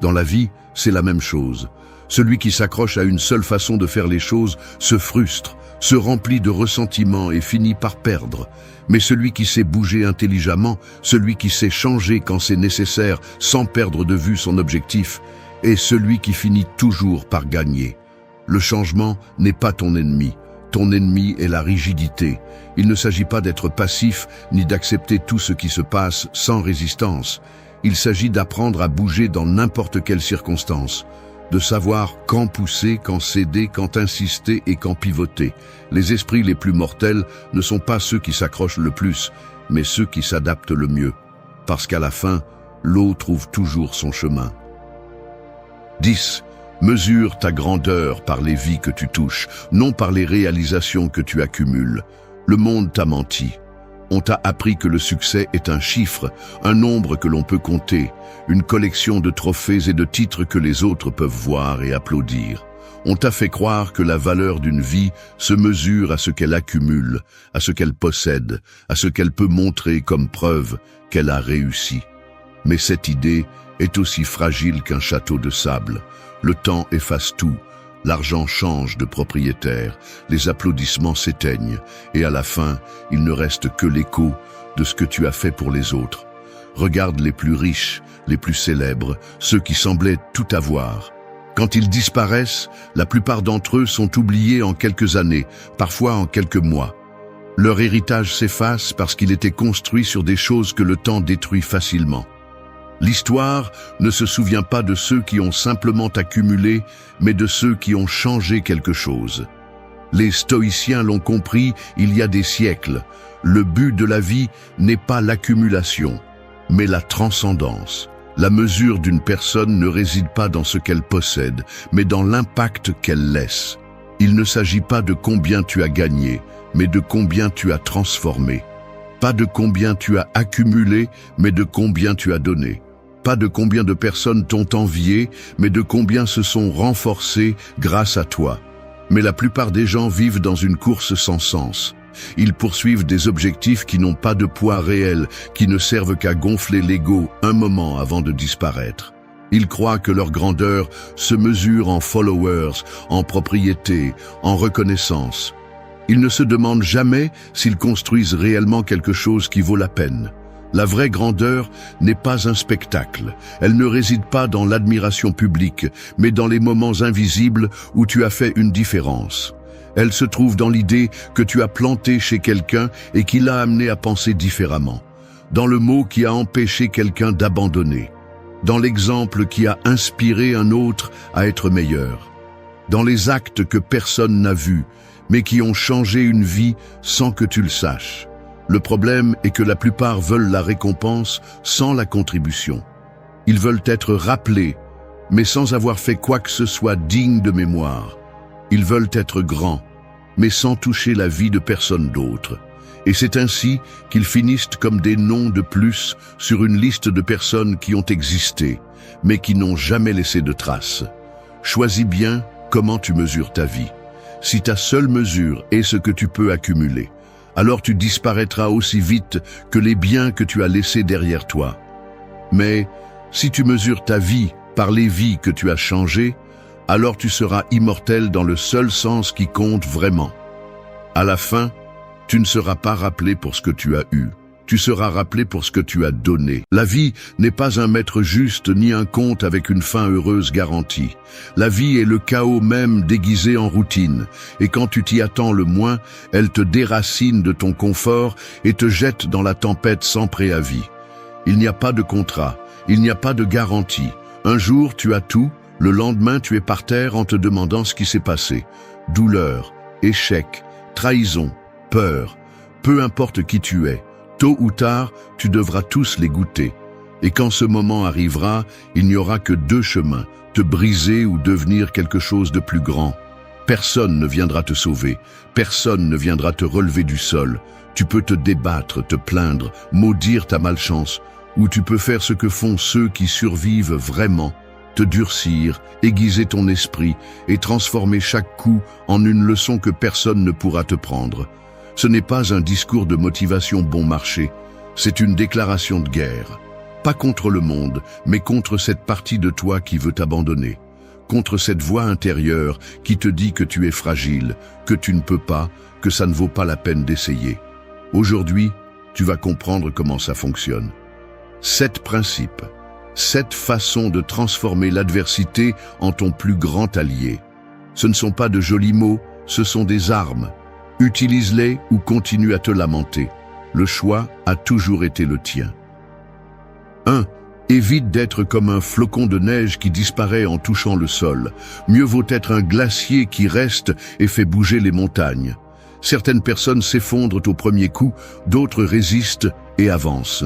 Dans la vie, c'est la même chose. Celui qui s'accroche à une seule façon de faire les choses se frustre, se remplit de ressentiment et finit par perdre. Mais celui qui sait bouger intelligemment, celui qui sait changer quand c'est nécessaire sans perdre de vue son objectif, est celui qui finit toujours par gagner. Le changement n'est pas ton ennemi. Ton ennemi est la rigidité. Il ne s'agit pas d'être passif ni d'accepter tout ce qui se passe sans résistance. Il s'agit d'apprendre à bouger dans n'importe quelle circonstance, de savoir quand pousser, quand céder, quand insister et quand pivoter. Les esprits les plus mortels ne sont pas ceux qui s'accrochent le plus, mais ceux qui s'adaptent le mieux. Parce qu'à la fin, l'eau trouve toujours son chemin. 10. Mesure ta grandeur par les vies que tu touches, non par les réalisations que tu accumules. Le monde t'a menti. On t'a appris que le succès est un chiffre, un nombre que l'on peut compter, une collection de trophées et de titres que les autres peuvent voir et applaudir. On t'a fait croire que la valeur d'une vie se mesure à ce qu'elle accumule, à ce qu'elle possède, à ce qu'elle peut montrer comme preuve qu'elle a réussi. Mais cette idée est aussi fragile qu'un château de sable. Le temps efface tout, l'argent change de propriétaire, les applaudissements s'éteignent, et à la fin, il ne reste que l'écho de ce que tu as fait pour les autres. Regarde les plus riches, les plus célèbres, ceux qui semblaient tout avoir. Quand ils disparaissent, la plupart d'entre eux sont oubliés en quelques années, parfois en quelques mois. Leur héritage s'efface parce qu'il était construit sur des choses que le temps détruit facilement. L'histoire ne se souvient pas de ceux qui ont simplement accumulé, mais de ceux qui ont changé quelque chose. Les stoïciens l'ont compris il y a des siècles. Le but de la vie n'est pas l'accumulation, mais la transcendance. La mesure d'une personne ne réside pas dans ce qu'elle possède, mais dans l'impact qu'elle laisse. Il ne s'agit pas de combien tu as gagné, mais de combien tu as transformé. Pas de combien tu as accumulé, mais de combien tu as donné. Pas de combien de personnes t'ont envié, mais de combien se sont renforcées grâce à toi. Mais la plupart des gens vivent dans une course sans sens. Ils poursuivent des objectifs qui n'ont pas de poids réel, qui ne servent qu'à gonfler l'ego un moment avant de disparaître. Ils croient que leur grandeur se mesure en followers, en propriété, en reconnaissance. Ils ne se demandent jamais s'ils construisent réellement quelque chose qui vaut la peine. La vraie grandeur n'est pas un spectacle. Elle ne réside pas dans l'admiration publique, mais dans les moments invisibles où tu as fait une différence. Elle se trouve dans l'idée que tu as planté chez quelqu'un et qui l'a amené à penser différemment. Dans le mot qui a empêché quelqu'un d'abandonner. Dans l'exemple qui a inspiré un autre à être meilleur. Dans les actes que personne n'a vus, mais qui ont changé une vie sans que tu le saches. Le problème est que la plupart veulent la récompense sans la contribution. Ils veulent être rappelés, mais sans avoir fait quoi que ce soit digne de mémoire. Ils veulent être grands, mais sans toucher la vie de personne d'autre. Et c'est ainsi qu'ils finissent comme des noms de plus sur une liste de personnes qui ont existé, mais qui n'ont jamais laissé de traces. Choisis bien comment tu mesures ta vie. Si ta seule mesure est ce que tu peux accumuler, alors tu disparaîtras aussi vite que les biens que tu as laissés derrière toi. Mais si tu mesures ta vie par les vies que tu as changées, alors tu seras immortel dans le seul sens qui compte vraiment. À la fin, tu ne seras pas rappelé pour ce que tu as eu. Tu seras rappelé pour ce que tu as donné. La vie n'est pas un maître juste ni un conte avec une fin heureuse garantie. La vie est le chaos même déguisé en routine. Et quand tu t'y attends le moins, elle te déracine de ton confort et te jette dans la tempête sans préavis. Il n'y a pas de contrat, il n'y a pas de garantie. Un jour tu as tout, le lendemain tu es par terre en te demandant ce qui s'est passé. Douleur, échec, trahison, peur, peu importe qui tu es. Tôt ou tard, tu devras tous les goûter. Et quand ce moment arrivera, il n'y aura que deux chemins, te briser ou devenir quelque chose de plus grand. Personne ne viendra te sauver, personne ne viendra te relever du sol. Tu peux te débattre, te plaindre, maudire ta malchance, ou tu peux faire ce que font ceux qui survivent vraiment, te durcir, aiguiser ton esprit et transformer chaque coup en une leçon que personne ne pourra te prendre. Ce n'est pas un discours de motivation bon marché, c'est une déclaration de guerre. Pas contre le monde, mais contre cette partie de toi qui veut t'abandonner. Contre cette voix intérieure qui te dit que tu es fragile, que tu ne peux pas, que ça ne vaut pas la peine d'essayer. Aujourd'hui, tu vas comprendre comment ça fonctionne. 7 principes, 7 façons de transformer l'adversité en ton plus grand allié. Ce ne sont pas de jolis mots, ce sont des armes. Utilise-les ou continue à te lamenter. Le choix a toujours été le tien. 1. Évite d'être comme un flocon de neige qui disparaît en touchant le sol. Mieux vaut être un glacier qui reste et fait bouger les montagnes. Certaines personnes s'effondrent au premier coup, d'autres résistent et avancent.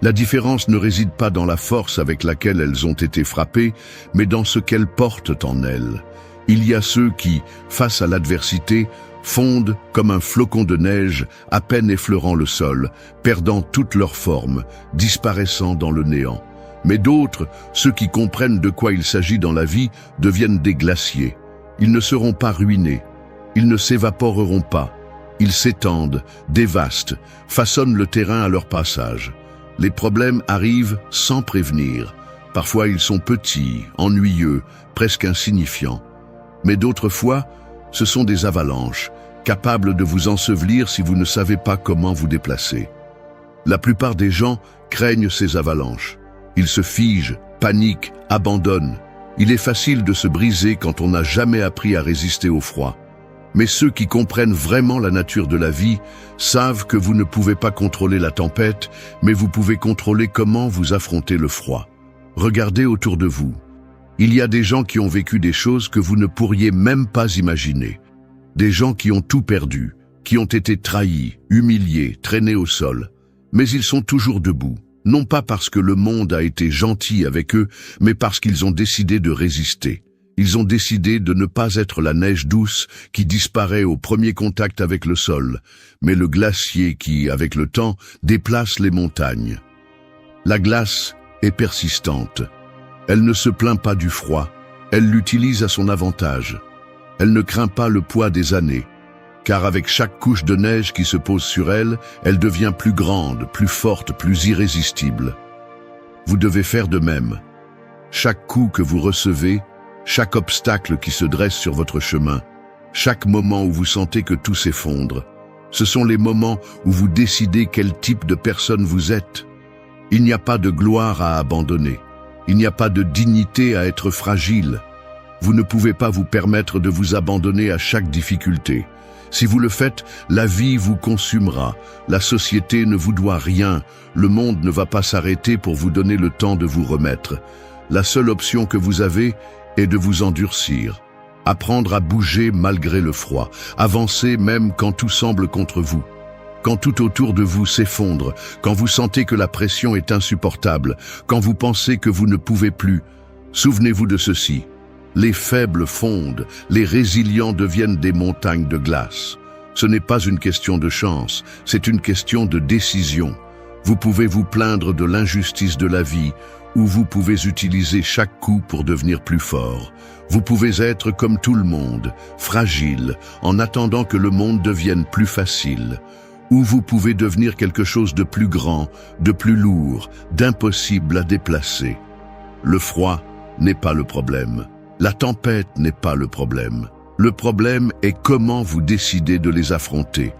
La différence ne réside pas dans la force avec laquelle elles ont été frappées, mais dans ce qu'elles portent en elles. Il y a ceux qui, face à l'adversité, fondent comme un flocon de neige à peine effleurant le sol, perdant toute leur forme, disparaissant dans le néant. Mais d'autres, ceux qui comprennent de quoi il s'agit dans la vie, deviennent des glaciers. Ils ne seront pas ruinés, ils ne s'évaporeront pas. Ils s'étendent, dévastent, façonnent le terrain à leur passage. Les problèmes arrivent sans prévenir. Parfois ils sont petits, ennuyeux, presque insignifiants. Mais d'autres fois, ce sont des avalanches, capables de vous ensevelir si vous ne savez pas comment vous déplacer. La plupart des gens craignent ces avalanches. Ils se figent, paniquent, abandonnent. Il est facile de se briser quand on n'a jamais appris à résister au froid. Mais ceux qui comprennent vraiment la nature de la vie savent que vous ne pouvez pas contrôler la tempête, mais vous pouvez contrôler comment vous affrontez le froid. Regardez autour de vous. Il y a des gens qui ont vécu des choses que vous ne pourriez même pas imaginer. Des gens qui ont tout perdu, qui ont été trahis, humiliés, traînés au sol. Mais ils sont toujours debout, non pas parce que le monde a été gentil avec eux, mais parce qu'ils ont décidé de résister. Ils ont décidé de ne pas être la neige douce qui disparaît au premier contact avec le sol, mais le glacier qui, avec le temps, déplace les montagnes. La glace est persistante. Elle ne se plaint pas du froid, elle l'utilise à son avantage. Elle ne craint pas le poids des années, car avec chaque couche de neige qui se pose sur elle, elle devient plus grande, plus forte, plus irrésistible. Vous devez faire de même. Chaque coup que vous recevez, chaque obstacle qui se dresse sur votre chemin, chaque moment où vous sentez que tout s'effondre, ce sont les moments où vous décidez quel type de personne vous êtes. Il n'y a pas de gloire à abandonner. Il n'y a pas de dignité à être fragile. Vous ne pouvez pas vous permettre de vous abandonner à chaque difficulté. Si vous le faites, la vie vous consumera. La société ne vous doit rien. Le monde ne va pas s'arrêter pour vous donner le temps de vous remettre. La seule option que vous avez est de vous endurcir. Apprendre à bouger malgré le froid. Avancer même quand tout semble contre vous. Quand tout autour de vous s'effondre, quand vous sentez que la pression est insupportable, quand vous pensez que vous ne pouvez plus, souvenez-vous de ceci. Les faibles fondent, les résilients deviennent des montagnes de glace. Ce n'est pas une question de chance, c'est une question de décision. Vous pouvez vous plaindre de l'injustice de la vie, ou vous pouvez utiliser chaque coup pour devenir plus fort. Vous pouvez être comme tout le monde, fragile, en attendant que le monde devienne plus facile. Ou vous pouvez devenir quelque chose de plus grand, de plus lourd, d'impossible à déplacer. Le froid n'est pas le problème. La tempête n'est pas le problème. Le problème est comment vous décidez de les affronter.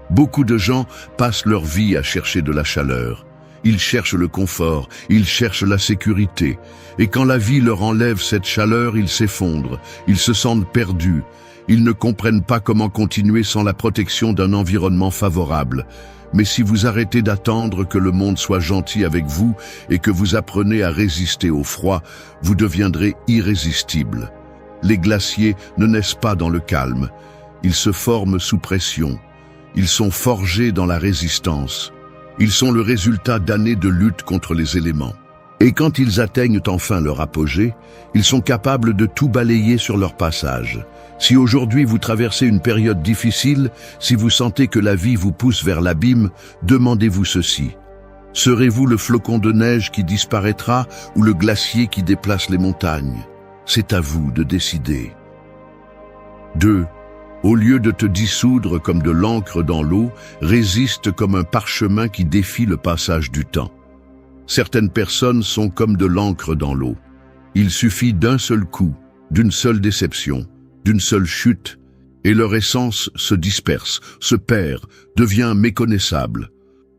Beaucoup de gens passent leur vie à chercher de la chaleur. Ils cherchent le confort, ils cherchent la sécurité. Et quand la vie leur enlève cette chaleur, ils s'effondrent, ils se sentent perdus. Ils ne comprennent pas comment continuer sans la protection d'un environnement favorable. Mais si vous arrêtez d'attendre que le monde soit gentil avec vous et que vous apprenez à résister au froid, vous deviendrez irrésistible. Les glaciers ne naissent pas dans le calme. Ils se forment sous pression. Ils sont forgés dans la résistance. Ils sont le résultat d'années de lutte contre les éléments. Et quand ils atteignent enfin leur apogée, ils sont capables de tout balayer sur leur passage. Si aujourd'hui vous traversez une période difficile, si vous sentez que la vie vous pousse vers l'abîme, demandez-vous ceci. Serez-vous le flocon de neige qui disparaîtra ou le glacier qui déplace les montagnes? C'est à vous de décider. 2. Au lieu de te dissoudre comme de l'encre dans l'eau, résiste comme un parchemin qui défie le passage du temps. Certaines personnes sont comme de l'encre dans l'eau. Il suffit d'un seul coup, d'une seule déception, d'une seule chute, et leur essence se disperse, se perd, devient méconnaissable.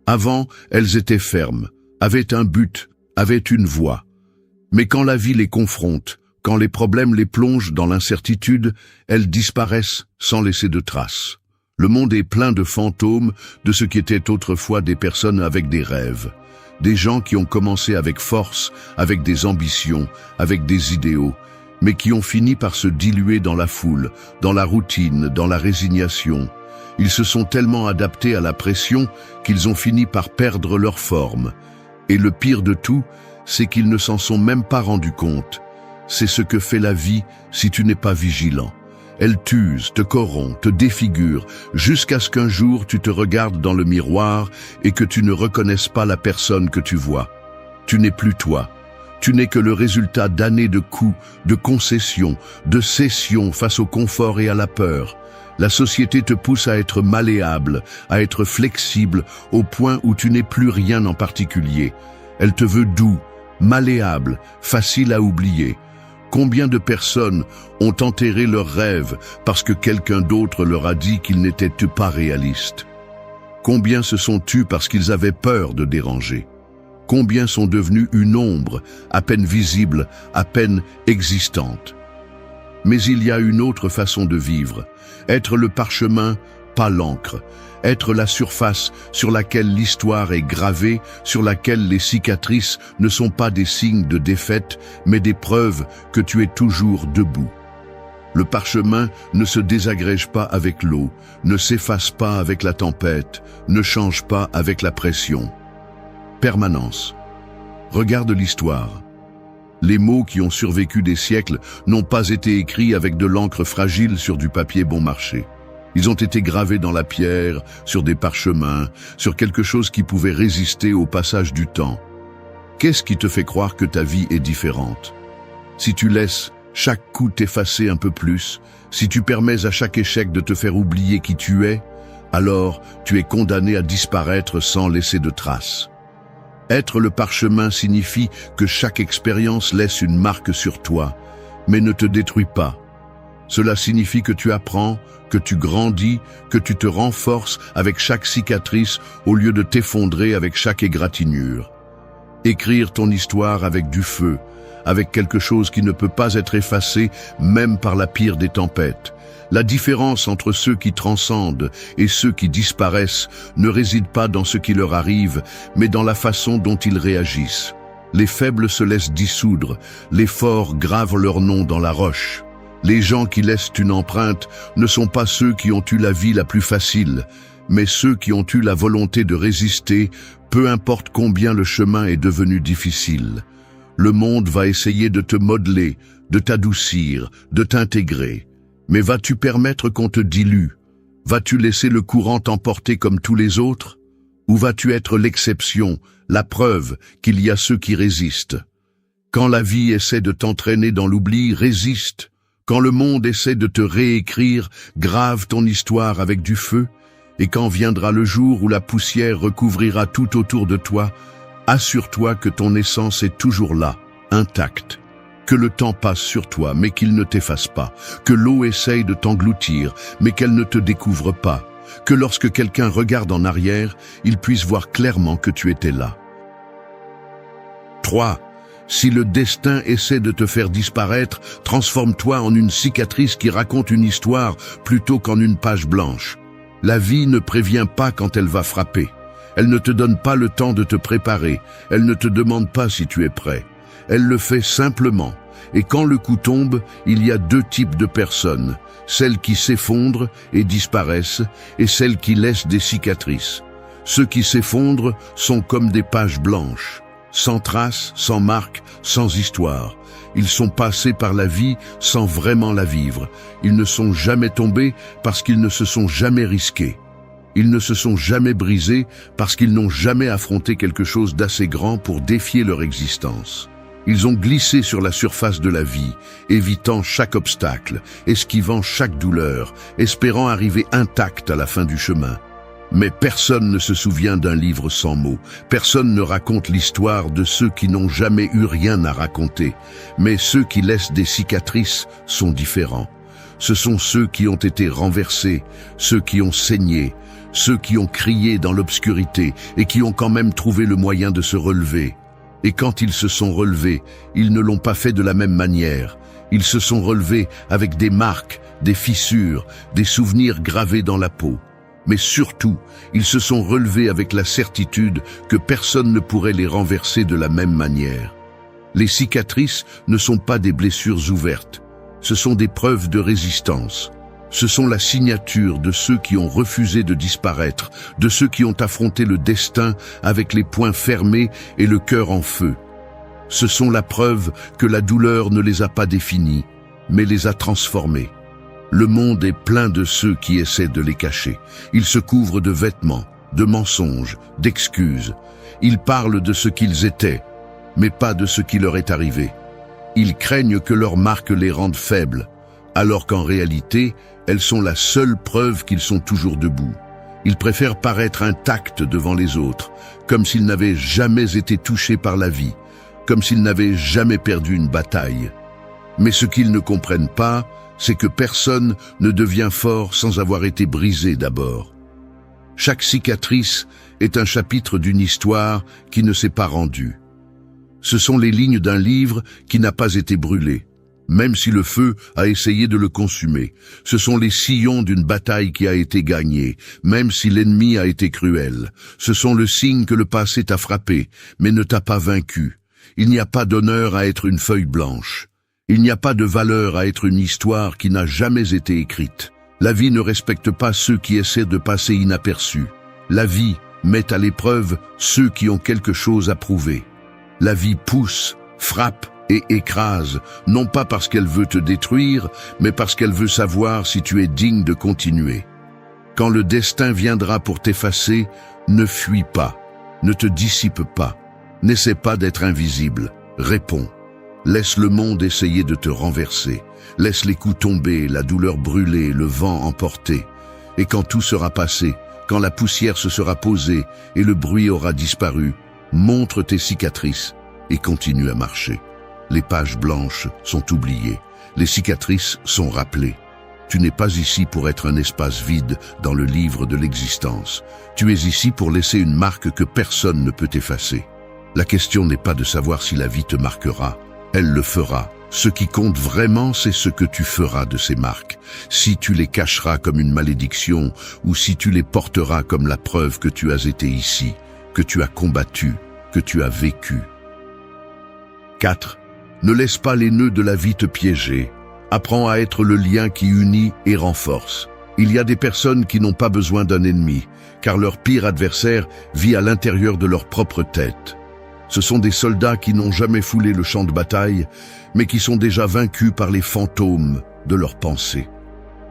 Avant, elles étaient fermes, avaient un but, avaient une voie. Mais quand la vie les confronte, quand les problèmes les plongent dans l'incertitude, elles disparaissent sans laisser de traces. Le monde est plein de fantômes de ce qui étaient autrefois des personnes avec des rêves. Des gens qui ont commencé avec force, avec des ambitions, avec des idéaux, mais qui ont fini par se diluer dans la foule, dans la routine, dans la résignation. Ils se sont tellement adaptés à la pression qu'ils ont fini par perdre leur forme. Et le pire de tout, c'est qu'ils ne s'en sont même pas rendus compte. C'est ce que fait la vie si tu n'es pas vigilant. Elle t'use, te corrompt, te défigure, jusqu'à ce qu'un jour tu te regardes dans le miroir et que tu ne reconnaisses pas la personne que tu vois. Tu n'es plus toi. Tu n'es que le résultat d'années de coups, de concessions, de cessions face au confort et à la peur. La société te pousse à être malléable, à être flexible, au point où tu n'es plus rien en particulier. Elle te veut doux, malléable, facile à oublier. Combien de personnes ont enterré leurs rêves parce que quelqu'un d'autre leur a dit qu'ils n'étaient pas réalistes? Combien se sont tus parce qu'ils avaient peur de déranger? Combien sont devenus une ombre, à peine visible, à peine existante? Mais il y a une autre façon de vivre. Être le parchemin, pas l'encre. Être la surface sur laquelle l'histoire est gravée, sur laquelle les cicatrices ne sont pas des signes de défaite, mais des preuves que tu es toujours debout. Le parchemin ne se désagrège pas avec l'eau, ne s'efface pas avec la tempête, ne change pas avec la pression. Permanence. Regarde l'histoire. Les mots qui ont survécu des siècles n'ont pas été écrits avec de l'encre fragile sur du papier bon marché. Ils ont été gravés dans la pierre, sur des parchemins, sur quelque chose qui pouvait résister au passage du temps. Qu'est-ce qui te fait croire que ta vie est différente? Si tu laisses chaque coup t'effacer un peu plus, si tu permets à chaque échec de te faire oublier qui tu es, alors tu es condamné à disparaître sans laisser de traces. Être le parchemin signifie que chaque expérience laisse une marque sur toi, mais ne te détruit pas. Cela signifie que tu apprends, que tu grandis, que tu te renforces avec chaque cicatrice au lieu de t'effondrer avec chaque égratignure. Écrire ton histoire avec du feu, avec quelque chose qui ne peut pas être effacé même par la pire des tempêtes. La différence entre ceux qui transcendent et ceux qui disparaissent ne réside pas dans ce qui leur arrive, mais dans la façon dont ils réagissent. Les faibles se laissent dissoudre, les forts gravent leur nom dans la roche. Les gens qui laissent une empreinte ne sont pas ceux qui ont eu la vie la plus facile, mais ceux qui ont eu la volonté de résister, peu importe combien le chemin est devenu difficile. Le monde va essayer de te modeler, de t'adoucir, de t'intégrer. Mais vas-tu permettre qu'on te dilue? Vas-tu laisser le courant t'emporter comme tous les autres? Ou vas-tu être l'exception, la preuve qu'il y a ceux qui résistent? Quand la vie essaie de t'entraîner dans l'oubli, résiste. Quand le monde essaie de te réécrire, grave ton histoire avec du feu. Et quand viendra le jour où la poussière recouvrira tout autour de toi, assure-toi que ton essence est toujours là, intacte. Que le temps passe sur toi, mais qu'il ne t'efface pas. Que l'eau essaye de t'engloutir, mais qu'elle ne te découvre pas. Que lorsque quelqu'un regarde en arrière, il puisse voir clairement que tu étais là. 3. Si le destin essaie de te faire disparaître, transforme-toi en une cicatrice qui raconte une histoire plutôt qu'en une page blanche. La vie ne prévient pas quand elle va frapper. Elle ne te donne pas le temps de te préparer. Elle ne te demande pas si tu es prêt. Elle le fait simplement. Et quand le coup tombe, il y a deux types de personnes. Celles qui s'effondrent et disparaissent, et celles qui laissent des cicatrices. Ceux qui s'effondrent sont comme des pages blanches, sans traces, sans marques, sans histoire. Ils sont passés par la vie sans vraiment la vivre. Ils ne sont jamais tombés parce qu'ils ne se sont jamais risqués. Ils ne se sont jamais brisés parce qu'ils n'ont jamais affronté quelque chose d'assez grand pour défier leur existence. Ils ont glissé sur la surface de la vie, évitant chaque obstacle, esquivant chaque douleur, espérant arriver intact à la fin du chemin. Mais personne ne se souvient d'un livre sans mots. Personne ne raconte l'histoire de ceux qui n'ont jamais eu rien à raconter. Mais ceux qui laissent des cicatrices sont différents. Ce sont ceux qui ont été renversés, ceux qui ont saigné, ceux qui ont crié dans l'obscurité et qui ont quand même trouvé le moyen de se relever. Et quand ils se sont relevés, ils ne l'ont pas fait de la même manière. Ils se sont relevés avec des marques, des fissures, des souvenirs gravés dans la peau. Mais surtout, ils se sont relevés avec la certitude que personne ne pourrait les renverser de la même manière. Les cicatrices ne sont pas des blessures ouvertes, ce sont des preuves de résistance. Ce sont la signature de ceux qui ont refusé de disparaître, de ceux qui ont affronté le destin avec les poings fermés et le cœur en feu. Ce sont la preuve que la douleur ne les a pas définis, mais les a transformés. Le monde est plein de ceux qui essaient de les cacher. Ils se couvrent de vêtements, de mensonges, d'excuses. Ils parlent de ce qu'ils étaient, mais pas de ce qui leur est arrivé. Ils craignent que leurs marques les rendent faibles, alors qu'en réalité, elles sont la seule preuve qu'ils sont toujours debout. Ils préfèrent paraître intacts devant les autres, comme s'ils n'avaient jamais été touchés par la vie, comme s'ils n'avaient jamais perdu une bataille. Mais ce qu'ils ne comprennent pas, c'est que personne ne devient fort sans avoir été brisé d'abord. Chaque cicatrice est un chapitre d'une histoire qui ne s'est pas rendue. Ce sont les lignes d'un livre qui n'a pas été brûlé, même si le feu a essayé de le consumer. Ce sont les sillons d'une bataille qui a été gagnée, même si l'ennemi a été cruel. Ce sont le signe que le passé t'a frappé, mais ne t'a pas vaincu. Il n'y a pas d'honneur à être une feuille blanche. Il n'y a pas de valeur à être une histoire qui n'a jamais été écrite. La vie ne respecte pas ceux qui essaient de passer inaperçus. La vie met à l'épreuve ceux qui ont quelque chose à prouver. La vie pousse, frappe et écrase, non pas parce qu'elle veut te détruire, mais parce qu'elle veut savoir si tu es digne de continuer. Quand le destin viendra pour t'effacer, ne fuis pas, ne te dissipe pas, n'essaie pas d'être invisible, réponds. Laisse le monde essayer de te renverser, laisse les coups tomber, la douleur brûler, le vent emporter. Et quand tout sera passé, quand la poussière se sera posée et le bruit aura disparu, montre tes cicatrices et continue à marcher. Les pages blanches sont oubliées, les cicatrices sont rappelées. Tu n'es pas ici pour être un espace vide dans le livre de l'existence. Tu es ici pour laisser une marque que personne ne peut effacer. La question n'est pas de savoir si la vie te marquera, elle le fera. Ce qui compte vraiment, c'est ce que tu feras de ces marques. Si tu les cacheras comme une malédiction ou si tu les porteras comme la preuve que tu as été ici, que tu as combattu, que tu as vécu. 4. Ne laisse pas les nœuds de la vie te piéger. Apprends à être le lien qui unit et renforce. Il y a des personnes qui n'ont pas besoin d'un ennemi, car leur pire adversaire vit à l'intérieur de leur propre tête. Ce sont des soldats qui n'ont jamais foulé le champ de bataille, mais qui sont déjà vaincus par les fantômes de leurs pensées.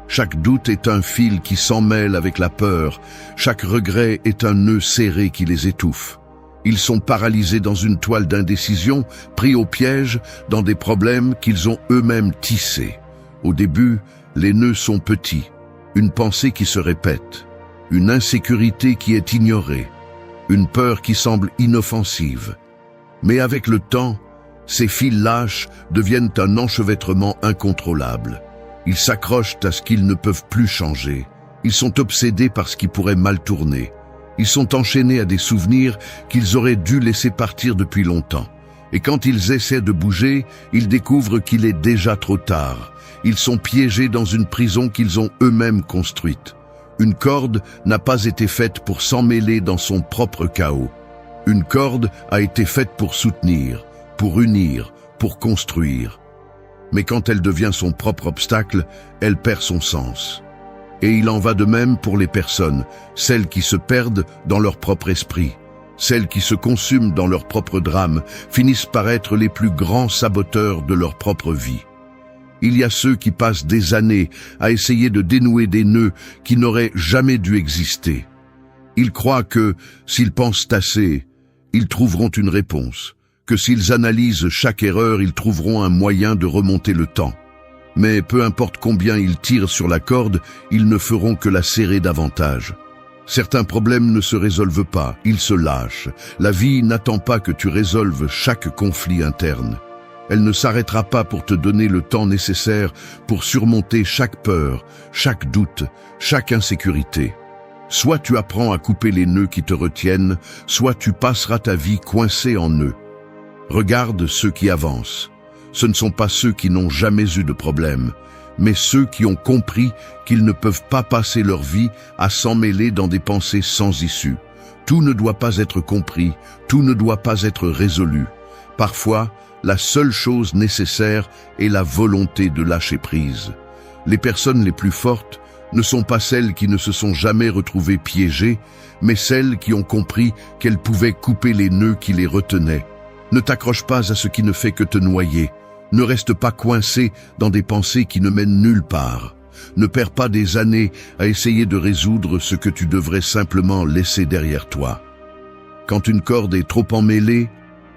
Chaque doute est un fil qui s'emmêle avec la peur, chaque regret est un nœud serré qui les étouffe. Ils sont paralysés dans une toile d'indécision, pris au piège dans des problèmes qu'ils ont eux-mêmes tissés. Au début, les nœuds sont petits, une pensée qui se répète, une insécurité qui est ignorée, une peur qui semble inoffensive. Mais avec le temps, ces fils lâches deviennent un enchevêtrement incontrôlable. Ils s'accrochent à ce qu'ils ne peuvent plus changer. Ils sont obsédés par ce qui pourrait mal tourner. Ils sont enchaînés à des souvenirs qu'ils auraient dû laisser partir depuis longtemps. Et quand ils essaient de bouger, ils découvrent qu'il est déjà trop tard. Ils sont piégés dans une prison qu'ils ont eux-mêmes construite. Une corde n'a pas été faite pour s'emmêler dans son propre chaos. Une corde a été faite pour soutenir, pour unir, pour construire. Mais quand elle devient son propre obstacle, elle perd son sens. Et il en va de même pour les personnes, celles qui se perdent dans leur propre esprit, celles qui se consument dans leur propre drame, finissent par être les plus grands saboteurs de leur propre vie. Il y a ceux qui passent des années à essayer de dénouer des nœuds qui n'auraient jamais dû exister. Ils croient que, s'ils pensent assez, ils trouveront une réponse, que s'ils analysent chaque erreur, ils trouveront un moyen de remonter le temps. Mais peu importe combien ils tirent sur la corde, ils ne feront que la serrer davantage. Certains problèmes ne se résolvent pas, ils se lâchent. La vie n'attend pas que tu résolves chaque conflit interne. Elle ne s'arrêtera pas pour te donner le temps nécessaire pour surmonter chaque peur, chaque doute, chaque insécurité. Soit tu apprends à couper les nœuds qui te retiennent, soit tu passeras ta vie coincé en eux. Regarde ceux qui avancent. Ce ne sont pas ceux qui n'ont jamais eu de problème, mais ceux qui ont compris qu'ils ne peuvent pas passer leur vie à s'emmêler dans des pensées sans issue. Tout ne doit pas être compris, tout ne doit pas être résolu. Parfois, la seule chose nécessaire est la volonté de lâcher prise. Les personnes les plus fortes ne sont pas celles qui ne se sont jamais retrouvées piégées, mais celles qui ont compris qu'elles pouvaient couper les nœuds qui les retenaient. Ne t'accroche pas à ce qui ne fait que te noyer. Ne reste pas coincé dans des pensées qui ne mènent nulle part. Ne perds pas des années à essayer de résoudre ce que tu devrais simplement laisser derrière toi. Quand une corde est trop emmêlée,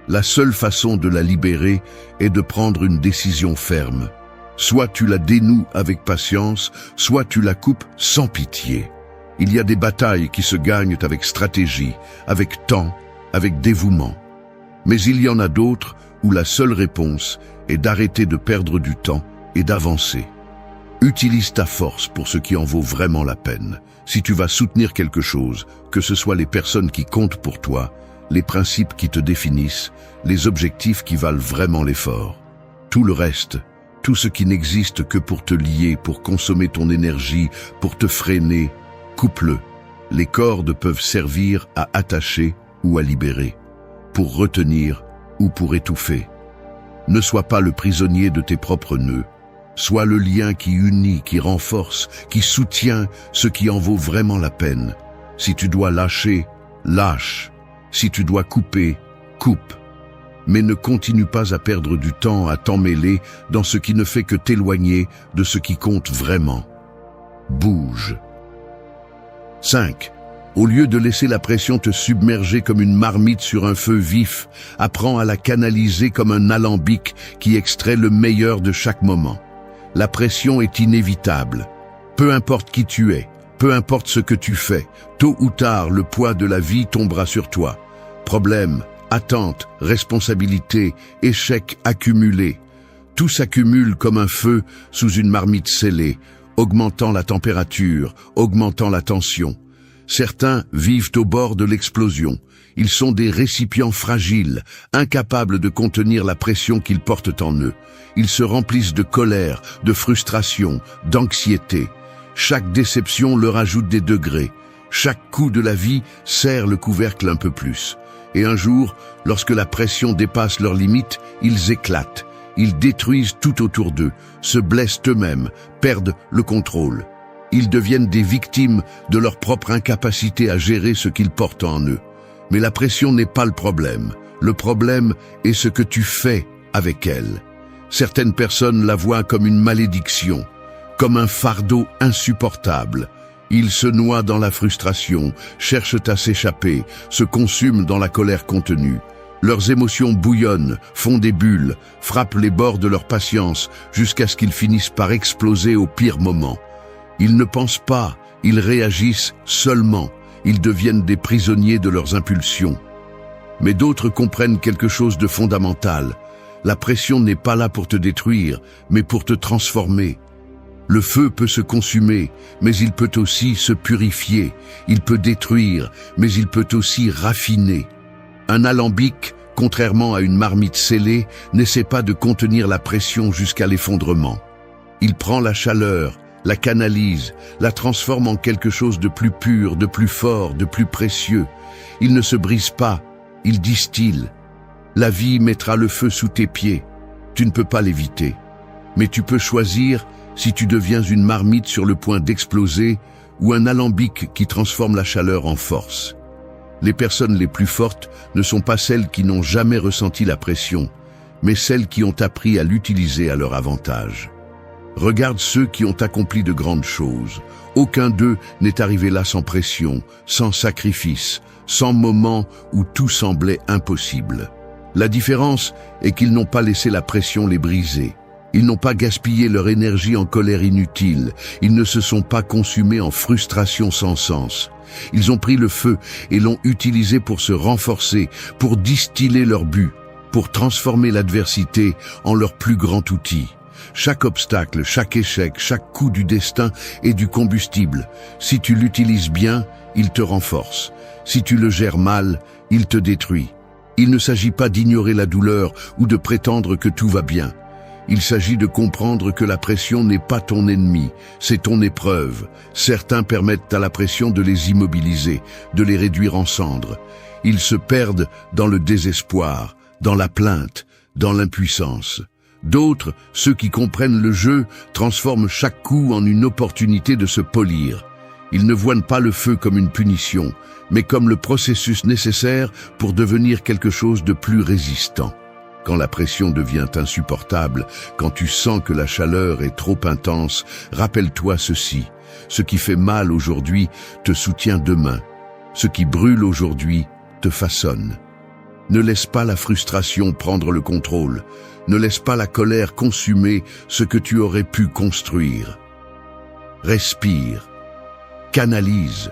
la seule façon de la libérer est de prendre une décision ferme. Soit tu la dénoues avec patience, soit tu la coupes sans pitié. Il y a des batailles qui se gagnent avec stratégie, avec temps, avec dévouement. Mais il y en a d'autres où la seule réponse est d'arrêter de perdre du temps et d'avancer. Utilise ta force pour ce qui en vaut vraiment la peine. Si tu vas soutenir quelque chose, que ce soit les personnes qui comptent pour toi, les principes qui te définissent, les objectifs qui valent vraiment l'effort. Tout le reste, tout ce qui n'existe que pour te lier, pour consommer ton énergie, pour te freiner, coupe-le. Les cordes peuvent servir à attacher ou à libérer, pour retenir ou pour étouffer. Ne sois pas le prisonnier de tes propres nœuds. Sois le lien qui unit, qui renforce, qui soutient ce qui en vaut vraiment la peine. Si tu dois lâcher, lâche. Si tu dois couper, coupe. Mais ne continue pas à perdre du temps à t'emmêler dans ce qui ne fait que t'éloigner de ce qui compte vraiment. Bouge. 5. Au lieu de laisser la pression te submerger comme une marmite sur un feu vif, apprends à la canaliser comme un alambic qui extrait le meilleur de chaque moment. La pression est inévitable. Peu importe qui tu es, peu importe ce que tu fais, tôt ou tard, le poids de la vie tombera sur toi. Problèmes, attentes, responsabilités, échecs accumulés. Tout s'accumule comme un feu sous une marmite scellée, augmentant la température, augmentant la tension. Certains vivent au bord de l'explosion. Ils sont des récipients fragiles, incapables de contenir la pression qu'ils portent en eux. Ils se remplissent de colère, de frustration, d'anxiété. Chaque déception leur ajoute des degrés. Chaque coup de la vie serre le couvercle un peu plus. Et un jour, lorsque la pression dépasse leurs limites, ils éclatent. Ils détruisent tout autour d'eux, se blessent eux-mêmes, perdent le contrôle. Ils deviennent des victimes de leur propre incapacité à gérer ce qu'ils portent en eux. Mais la pression n'est pas le problème. Le problème est ce que tu fais avec elle. Certaines personnes la voient comme une malédiction, comme un fardeau insupportable. Ils se noient dans la frustration, cherchent à s'échapper, se consument dans la colère contenue. Leurs émotions bouillonnent, font des bulles, frappent les bords de leur patience jusqu'à ce qu'ils finissent par exploser au pire moment. Ils ne pensent pas, ils réagissent seulement. Ils deviennent des prisonniers de leurs impulsions. Mais d'autres comprennent quelque chose de fondamental. La pression n'est pas là pour te détruire, mais pour te transformer. Le feu peut se consumer, mais il peut aussi se purifier. Il peut détruire, mais il peut aussi raffiner. Un alambic, contrairement à une marmite scellée, n'essaie pas de contenir la pression jusqu'à l'effondrement. Il prend la chaleur, la canalise, la transforme en quelque chose de plus pur, de plus fort, de plus précieux. Il ne se brise pas, il distille. La vie mettra le feu sous tes pieds. Tu ne peux pas l'éviter. Mais tu peux choisir si tu deviens une marmite sur le point d'exploser ou un alambic qui transforme la chaleur en force. Les personnes les plus fortes ne sont pas celles qui n'ont jamais ressenti la pression, mais celles qui ont appris à l'utiliser à leur avantage. Regarde ceux qui ont accompli de grandes choses. Aucun d'eux n'est arrivé là sans pression, sans sacrifice, sans moment où tout semblait impossible. La différence est qu'ils n'ont pas laissé la pression les briser. Ils n'ont pas gaspillé leur énergie en colère inutile. Ils ne se sont pas consumés en frustration sans sens. Ils ont pris le feu et l'ont utilisé pour se renforcer, pour distiller leur but, pour transformer l'adversité en leur plus grand outil. Chaque obstacle, chaque échec, chaque coup du destin est du combustible. Si tu l'utilises bien, il te renforce. Si tu le gères mal, il te détruit. Il ne s'agit pas d'ignorer la douleur ou de prétendre que tout va bien. Il s'agit de comprendre que la pression n'est pas ton ennemi, c'est ton épreuve. Certains permettent à la pression de les immobiliser, de les réduire en cendres. Ils se perdent dans le désespoir, dans la plainte, dans l'impuissance. D'autres, ceux qui comprennent le jeu, transforment chaque coup en une opportunité de se polir. Ils ne voient pas le feu comme une punition, mais comme le processus nécessaire pour devenir quelque chose de plus résistant. Quand la pression devient insupportable, quand tu sens que la chaleur est trop intense, rappelle-toi ceci. Ce qui fait mal aujourd'hui te soutient demain. Ce qui brûle aujourd'hui te façonne. Ne laisse pas la frustration prendre le contrôle. Ne laisse pas la colère consumer ce que tu aurais pu construire. Respire. Canalise.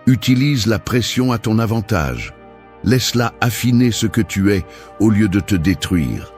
Utilise la pression à ton avantage. Laisse-la affiner ce que tu es au lieu de te détruire.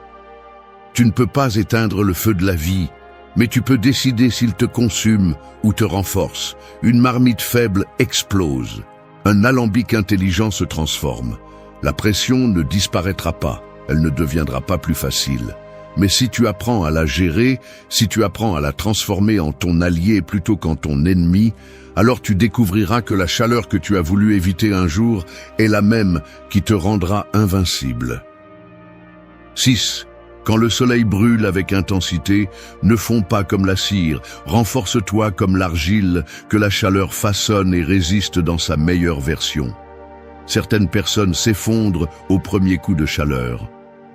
Tu ne peux pas éteindre le feu de la vie, mais tu peux décider s'il te consume ou te renforce. Une marmite faible explose. Un alambic intelligent se transforme. La pression ne disparaîtra pas, elle ne deviendra pas plus facile. Mais si tu apprends à la gérer, si tu apprends à la transformer en ton allié plutôt qu'en ton ennemi, alors tu découvriras que la chaleur que tu as voulu éviter un jour est la même qui te rendra invincible. 6. Quand le soleil brûle avec intensité, ne fonds pas comme la cire, renforce-toi comme l'argile que la chaleur façonne et résiste dans sa meilleure version. Certaines personnes s'effondrent au premier coup de chaleur.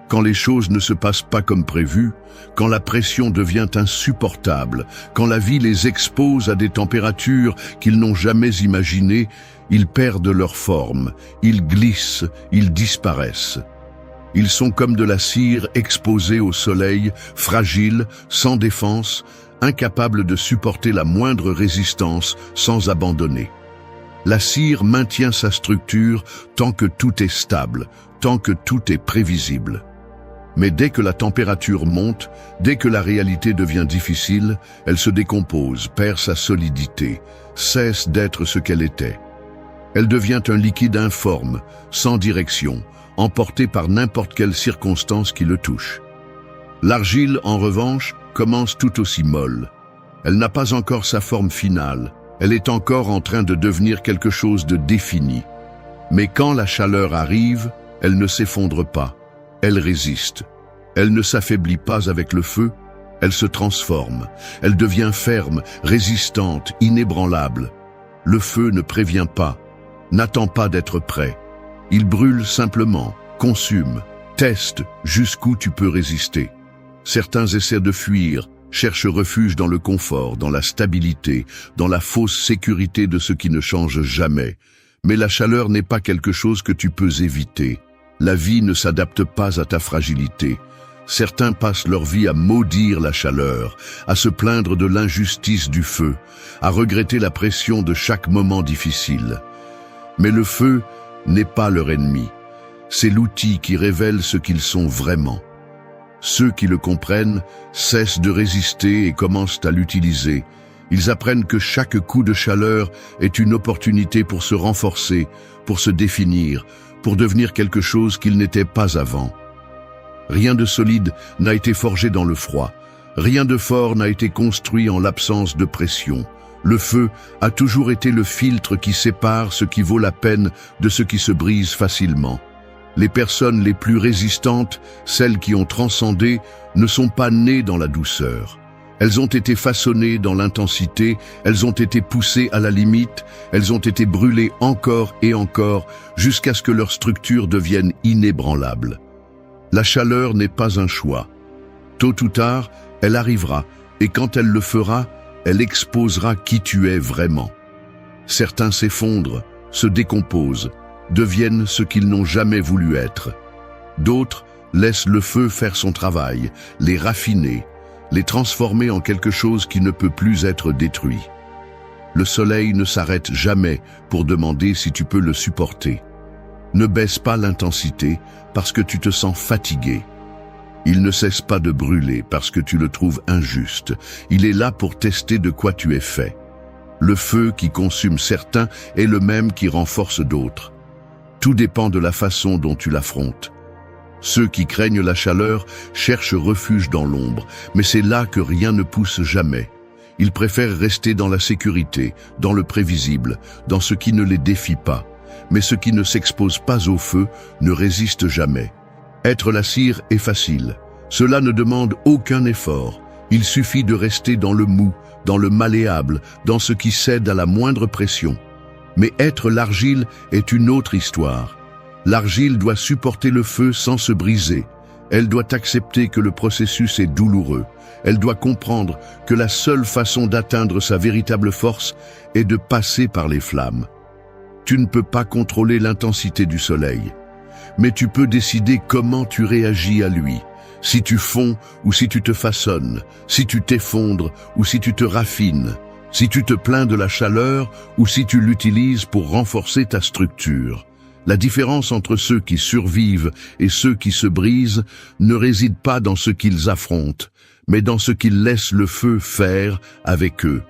Quand les choses ne se passent pas comme prévu, quand la pression devient insupportable, quand la vie les expose à des températures qu'ils n'ont jamais imaginées, ils perdent leur forme, ils glissent, ils disparaissent. Ils sont comme de la cire exposée au soleil, fragiles, sans défense, incapables de supporter la moindre résistance sans abandonner. La cire maintient sa structure tant que tout est stable, tant que tout est prévisible. Mais dès que la température monte, dès que la réalité devient difficile, elle se décompose, perd sa solidité, cesse d'être ce qu'elle était. Elle devient un liquide informe, sans direction, emporté par n'importe quelle circonstance qui le touche. L'argile, en revanche, commence tout aussi molle. Elle n'a pas encore sa forme finale, elle est encore en train de devenir quelque chose de défini. Mais quand la chaleur arrive, elle ne s'effondre pas. Elle résiste. Elle ne s'affaiblit pas avec le feu, elle se transforme. Elle devient ferme, résistante, inébranlable. Le feu ne prévient pas, n'attend pas d'être prêt. Il brûle simplement, consume, teste jusqu'où tu peux résister. Certains essaient de fuir, cherchent refuge dans le confort, dans la stabilité, dans la fausse sécurité de ce qui ne change jamais. Mais la chaleur n'est pas quelque chose que tu peux éviter. La vie ne s'adapte pas à ta fragilité. Certains passent leur vie à maudire la chaleur, à se plaindre de l'injustice du feu, à regretter la pression de chaque moment difficile. Mais le feu n'est pas leur ennemi. C'est l'outil qui révèle ce qu'ils sont vraiment. Ceux qui le comprennent cessent de résister et commencent à l'utiliser. Ils apprennent que chaque coup de chaleur est une opportunité pour se renforcer, pour se définir, pour devenir quelque chose qu'il n'était pas avant. Rien de solide n'a été forgé dans le froid. Rien de fort n'a été construit en l'absence de pression. Le feu a toujours été le filtre qui sépare ce qui vaut la peine de ce qui se brise facilement. Les personnes les plus résistantes, celles qui ont transcendé, ne sont pas nées dans la douceur. Elles ont été façonnées dans l'intensité, elles ont été poussées à la limite, elles ont été brûlées encore et encore, jusqu'à ce que leur structure devienne inébranlable. La chaleur n'est pas un choix. Tôt ou tard, elle arrivera, et quand elle le fera, elle exposera qui tu es vraiment. Certains s'effondrent, se décomposent, deviennent ce qu'ils n'ont jamais voulu être. D'autres laissent le feu faire son travail, les raffiner, les transformer en quelque chose qui ne peut plus être détruit. Le soleil ne s'arrête jamais pour demander si tu peux le supporter. Ne baisse pas l'intensité parce que tu te sens fatigué. Il ne cesse pas de brûler parce que tu le trouves injuste. Il est là pour tester de quoi tu es fait. Le feu qui consume certains est le même qui renforce d'autres. Tout dépend de la façon dont tu l'affrontes. Ceux qui craignent la chaleur cherchent refuge dans l'ombre, mais c'est là que rien ne pousse jamais. Ils préfèrent rester dans la sécurité, dans le prévisible, dans ce qui ne les défie pas. Mais ce qui ne s'expose pas au feu ne résiste jamais. Être la cire est facile. Cela ne demande aucun effort. Il suffit de rester dans le mou, dans le malléable, dans ce qui cède à la moindre pression. Mais être l'argile est une autre histoire. L'argile doit supporter le feu sans se briser. Elle doit accepter que le processus est douloureux. Elle doit comprendre que la seule façon d'atteindre sa véritable force est de passer par les flammes. Tu ne peux pas contrôler l'intensité du soleil, mais tu peux décider comment tu réagis à lui. Si tu fonds ou si tu te façonnes, si tu t'effondres ou si tu te raffines, si tu te plains de la chaleur ou si tu l'utilises pour renforcer ta structure. La différence entre ceux qui survivent et ceux qui se brisent ne réside pas dans ce qu'ils affrontent, mais dans ce qu'ils laissent le feu faire avec eux.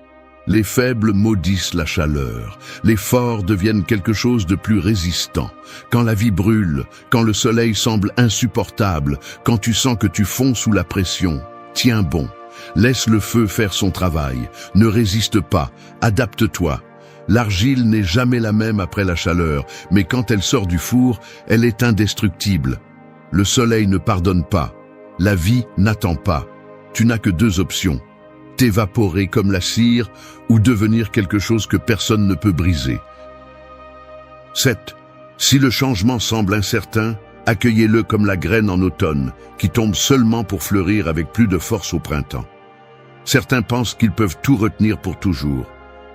Les faibles maudissent la chaleur, les forts deviennent quelque chose de plus résistant. Quand la vie brûle, quand le soleil semble insupportable, quand tu sens que tu fonds sous la pression, tiens bon, laisse le feu faire son travail, ne résiste pas, adapte-toi. L'argile n'est jamais la même après la chaleur, mais quand elle sort du four, elle est indestructible. Le soleil ne pardonne pas, la vie n'attend pas. Tu n'as que deux options. T'évaporer comme la cire ou devenir quelque chose que personne ne peut briser. 7. Si le changement semble incertain, accueillez-le comme la graine en automne, qui tombe seulement pour fleurir avec plus de force au printemps. Certains pensent qu'ils peuvent tout retenir pour toujours.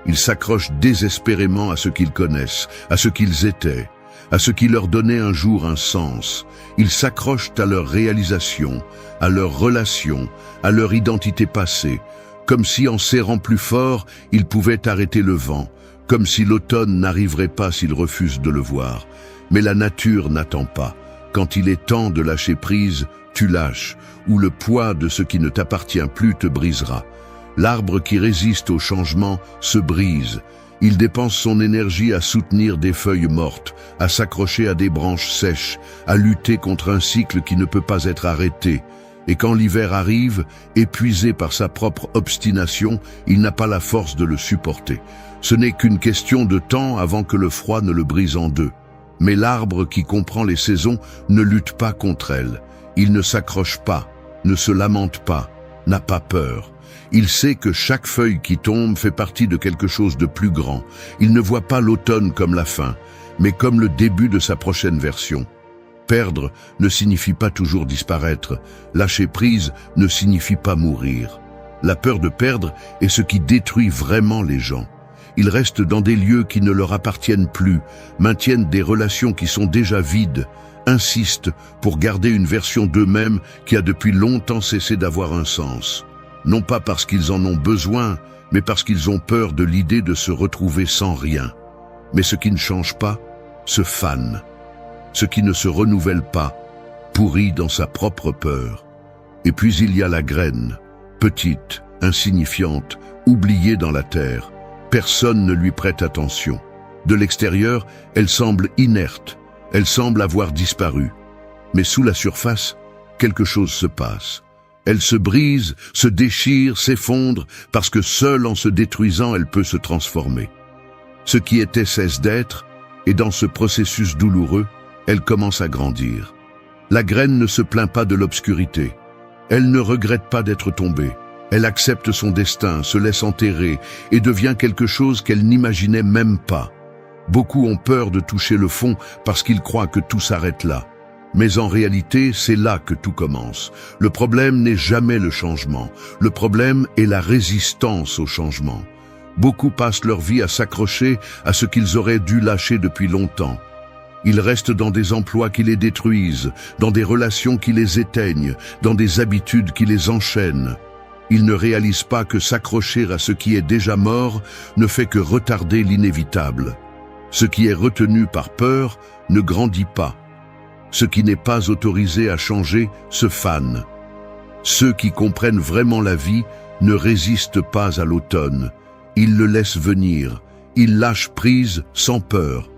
Ils s'accrochent désespérément à ce qu'ils connaissent, à ce qu'ils étaient, à ce qui leur donnait un jour un sens. Ils s'accrochent à leur réalisation, à leurs relations, à leur identité passée, comme si en serrant plus fort, ils pouvaient arrêter le vent, comme si l'automne n'arriverait pas s'ils refusent de le voir. Mais la nature n'attend pas. Quand il est temps de lâcher prise, tu lâches, ou le poids de ce qui ne t'appartient plus te brisera. L'arbre qui résiste au changement se brise. Il dépense son énergie à soutenir des feuilles mortes, à s'accrocher à des branches sèches, à lutter contre un cycle qui ne peut pas être arrêté. Et quand l'hiver arrive, épuisé par sa propre obstination, il n'a pas la force de le supporter. Ce n'est qu'une question de temps avant que le froid ne le brise en deux. Mais l'arbre qui comprend les saisons ne lutte pas contre elles. Il ne s'accroche pas, ne se lamente pas, n'a pas peur. Il sait que chaque feuille qui tombe fait partie de quelque chose de plus grand. Il ne voit pas l'automne comme la fin, mais comme le début de sa prochaine version. Perdre ne signifie pas toujours disparaître. Lâcher prise ne signifie pas mourir. La peur de perdre est ce qui détruit vraiment les gens. Ils restent dans des lieux qui ne leur appartiennent plus, maintiennent des relations qui sont déjà vides, insistent pour garder une version d'eux-mêmes qui a depuis longtemps cessé d'avoir un sens. Non pas parce qu'ils en ont besoin, mais parce qu'ils ont peur de l'idée de se retrouver sans rien. Mais ce qui ne change pas, se fane. Ce qui ne se renouvelle pas, pourrit dans sa propre peur. Et puis il y a la graine, petite, insignifiante, oubliée dans la terre. Personne ne lui prête attention. De l'extérieur, elle semble inerte, elle semble avoir disparu. Mais sous la surface, quelque chose se passe. Elle se brise, se déchire, s'effondre, parce que seule en se détruisant, elle peut se transformer. Ce qui était cesse d'être, et dans ce processus douloureux, elle commence à grandir. La graine ne se plaint pas de l'obscurité. Elle ne regrette pas d'être tombée. Elle accepte son destin, se laisse enterrer et devient quelque chose qu'elle n'imaginait même pas. Beaucoup ont peur de toucher le fond parce qu'ils croient que tout s'arrête là. Mais en réalité, c'est là que tout commence. Le problème n'est jamais le changement. Le problème est la résistance au changement. Beaucoup passent leur vie à s'accrocher à ce qu'ils auraient dû lâcher depuis longtemps. Ils restent dans des emplois qui les détruisent, dans des relations qui les éteignent, dans des habitudes qui les enchaînent. Ils ne réalisent pas que s'accrocher à ce qui est déjà mort ne fait que retarder l'inévitable. Ce qui est retenu par peur ne grandit pas. Ce qui n'est pas autorisé à changer se fane. Ceux qui comprennent vraiment la vie ne résistent pas à l'automne. Ils le laissent venir. Ils lâchent prise sans peur.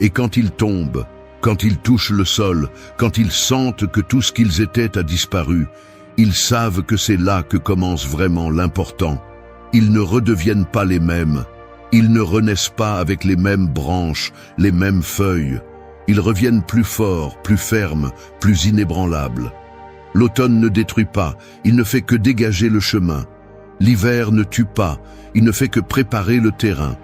Et quand ils tombent, quand ils touchent le sol, quand ils sentent que tout ce qu'ils étaient a disparu, ils savent que c'est là que commence vraiment l'important. Ils ne redeviennent pas les mêmes. Ils ne renaissent pas avec les mêmes branches, les mêmes feuilles. Ils reviennent plus forts, plus fermes, plus inébranlables. L'automne ne détruit pas, il ne fait que dégager le chemin. L'hiver ne tue pas, il ne fait que préparer le terrain.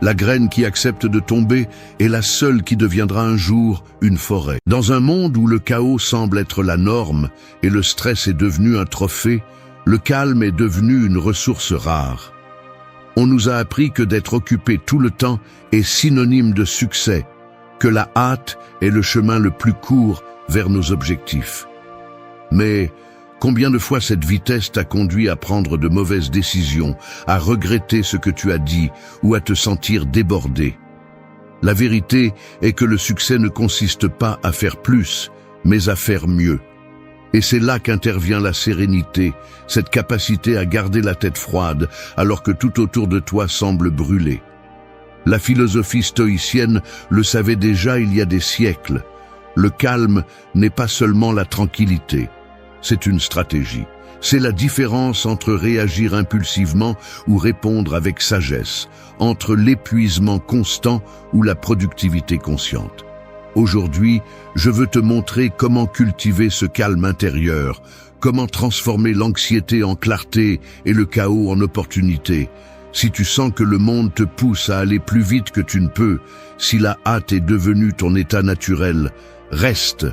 La graine qui accepte de tomber est la seule qui deviendra un jour une forêt. Dans un monde où le chaos semble être la norme et le stress est devenu un trophée, le calme est devenu une ressource rare. On nous a appris que d'être occupé tout le temps est synonyme de succès, que la hâte est le chemin le plus court vers nos objectifs. Mais combien de fois cette vitesse t'a conduit à prendre de mauvaises décisions, à regretter ce que tu as dit ou à te sentir débordé? La vérité est que le succès ne consiste pas à faire plus, mais à faire mieux. Et c'est là qu'intervient la sérénité, cette capacité à garder la tête froide alors que tout autour de toi semble brûler. La philosophie stoïcienne le savait déjà il y a des siècles. Le calme n'est pas seulement la tranquillité. C'est une stratégie. C'est la différence entre réagir impulsivement ou répondre avec sagesse, entre l'épuisement constant ou la productivité consciente. Aujourd'hui, je veux te montrer comment cultiver ce calme intérieur, comment transformer l'anxiété en clarté et le chaos en opportunité. Si tu sens que le monde te pousse à aller plus vite que tu ne peux, si la hâte est devenue ton état naturel, reste.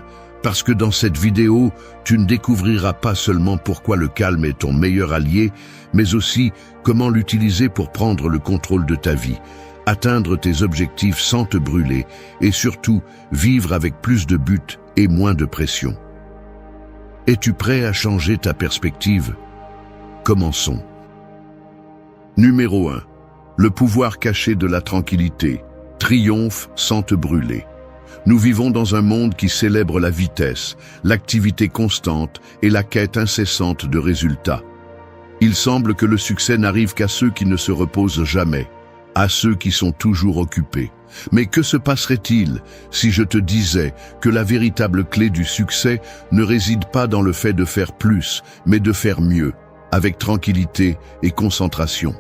Parce que dans cette vidéo, tu ne découvriras pas seulement pourquoi le calme est ton meilleur allié, mais aussi comment l'utiliser pour prendre le contrôle de ta vie, atteindre tes objectifs sans te brûler et surtout vivre avec plus de buts et moins de pression. Es-tu prêt à changer ta perspective? Commençons. Numéro 1. Le pouvoir caché de la tranquillité. Triomphe sans te brûler. Nous vivons dans un monde qui célèbre la vitesse, l'activité constante et la quête incessante de résultats. Il semble que le succès n'arrive qu'à ceux qui ne se reposent jamais, à ceux qui sont toujours occupés. Mais que se passerait-il si je te disais que la véritable clé du succès ne réside pas dans le fait de faire plus, mais de faire mieux, avec tranquillité et concentration?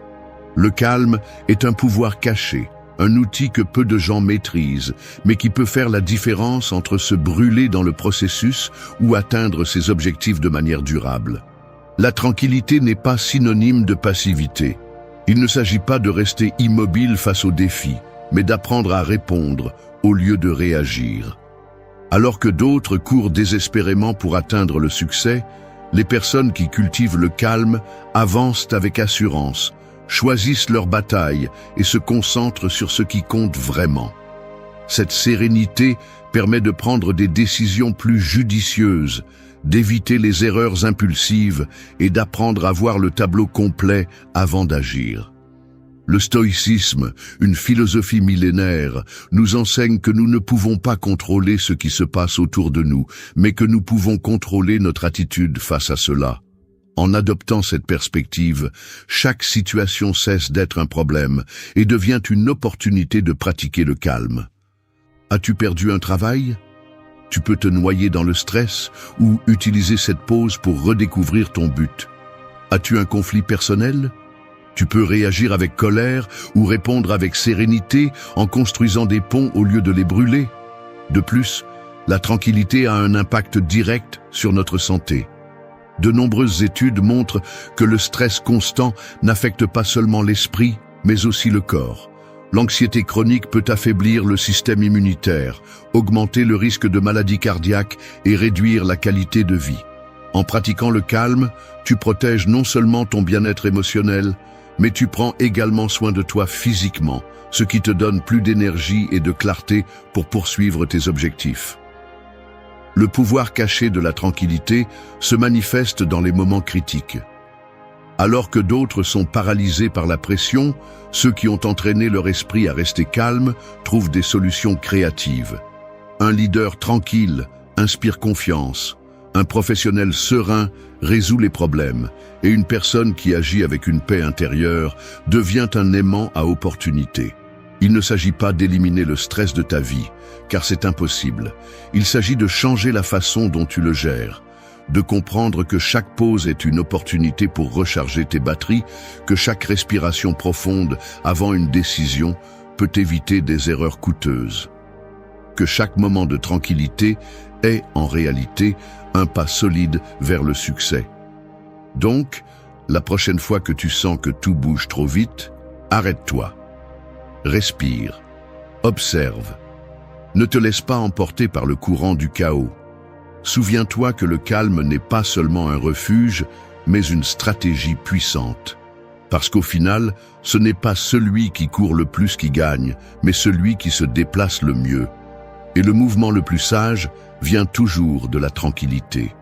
Le calme est un pouvoir caché, un outil que peu de gens maîtrisent, mais qui peut faire la différence entre se brûler dans le processus ou atteindre ses objectifs de manière durable. La tranquillité n'est pas synonyme de passivité. Il ne s'agit pas de rester immobile face aux défis, mais d'apprendre à répondre au lieu de réagir. Alors que d'autres courent désespérément pour atteindre le succès, les personnes qui cultivent le calme avancent avec assurance, choisissent leur bataille et se concentrent sur ce qui compte vraiment. Cette sérénité permet de prendre des décisions plus judicieuses, d'éviter les erreurs impulsives et d'apprendre à voir le tableau complet avant d'agir. Le stoïcisme, une philosophie millénaire, nous enseigne que nous ne pouvons pas contrôler ce qui se passe autour de nous, mais que nous pouvons contrôler notre attitude face à cela. En adoptant cette perspective, chaque situation cesse d'être un problème et devient une opportunité de pratiquer le calme. As-tu perdu un travail? Tu peux te noyer dans le stress ou utiliser cette pause pour redécouvrir ton but. As-tu un conflit personnel? Tu peux réagir avec colère ou répondre avec sérénité en construisant des ponts au lieu de les brûler. De plus, la tranquillité a un impact direct sur notre santé. De nombreuses études montrent que le stress constant n'affecte pas seulement l'esprit, mais aussi le corps. L'anxiété chronique peut affaiblir le système immunitaire, augmenter le risque de maladies cardiaques et réduire la qualité de vie. En pratiquant le calme, tu protèges non seulement ton bien-être émotionnel, mais tu prends également soin de toi physiquement, ce qui te donne plus d'énergie et de clarté pour poursuivre tes objectifs. Le pouvoir caché de la tranquillité se manifeste dans les moments critiques. Alors que d'autres sont paralysés par la pression, ceux qui ont entraîné leur esprit à rester calme trouvent des solutions créatives. Un leader tranquille inspire confiance, un professionnel serein résout les problèmes, et une personne qui agit avec une paix intérieure devient un aimant à opportunité. Il ne s'agit pas d'éliminer le stress de ta vie, car c'est impossible. Il s'agit de changer la façon dont tu le gères, de comprendre que chaque pause est une opportunité pour recharger tes batteries, que chaque respiration profonde avant une décision peut éviter des erreurs coûteuses, que chaque moment de tranquillité est, en réalité, un pas solide vers le succès. Donc, la prochaine fois que tu sens que tout bouge trop vite, arrête-toi. Respire. Observe. Ne te laisse pas emporter par le courant du chaos. Souviens-toi que le calme n'est pas seulement un refuge, mais une stratégie puissante. Parce qu'au final, ce n'est pas celui qui court le plus qui gagne, mais celui qui se déplace le mieux. Et le mouvement le plus sage vient toujours de la tranquillité.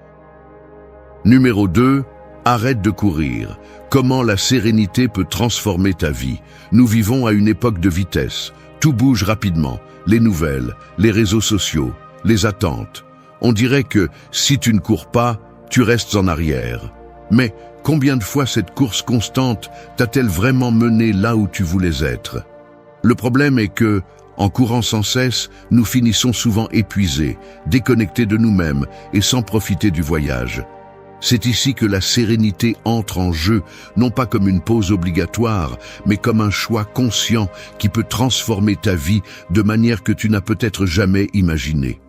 Numéro 2, arrête de courir. Comment la sérénité peut transformer ta vie? Nous vivons à une époque de vitesse. Tout bouge rapidement. Les nouvelles, les réseaux sociaux, les attentes. On dirait que si tu ne cours pas, tu restes en arrière. Mais combien de fois cette course constante t'a-t-elle vraiment mené là où tu voulais être? Le problème est que, en courant sans cesse, nous finissons souvent épuisés, déconnectés de nous-mêmes et sans profiter du voyage. C'est ici que la sérénité entre en jeu, non pas comme une pause obligatoire, mais comme un choix conscient qui peut transformer ta vie de manière que tu n'as peut-être jamais imaginée.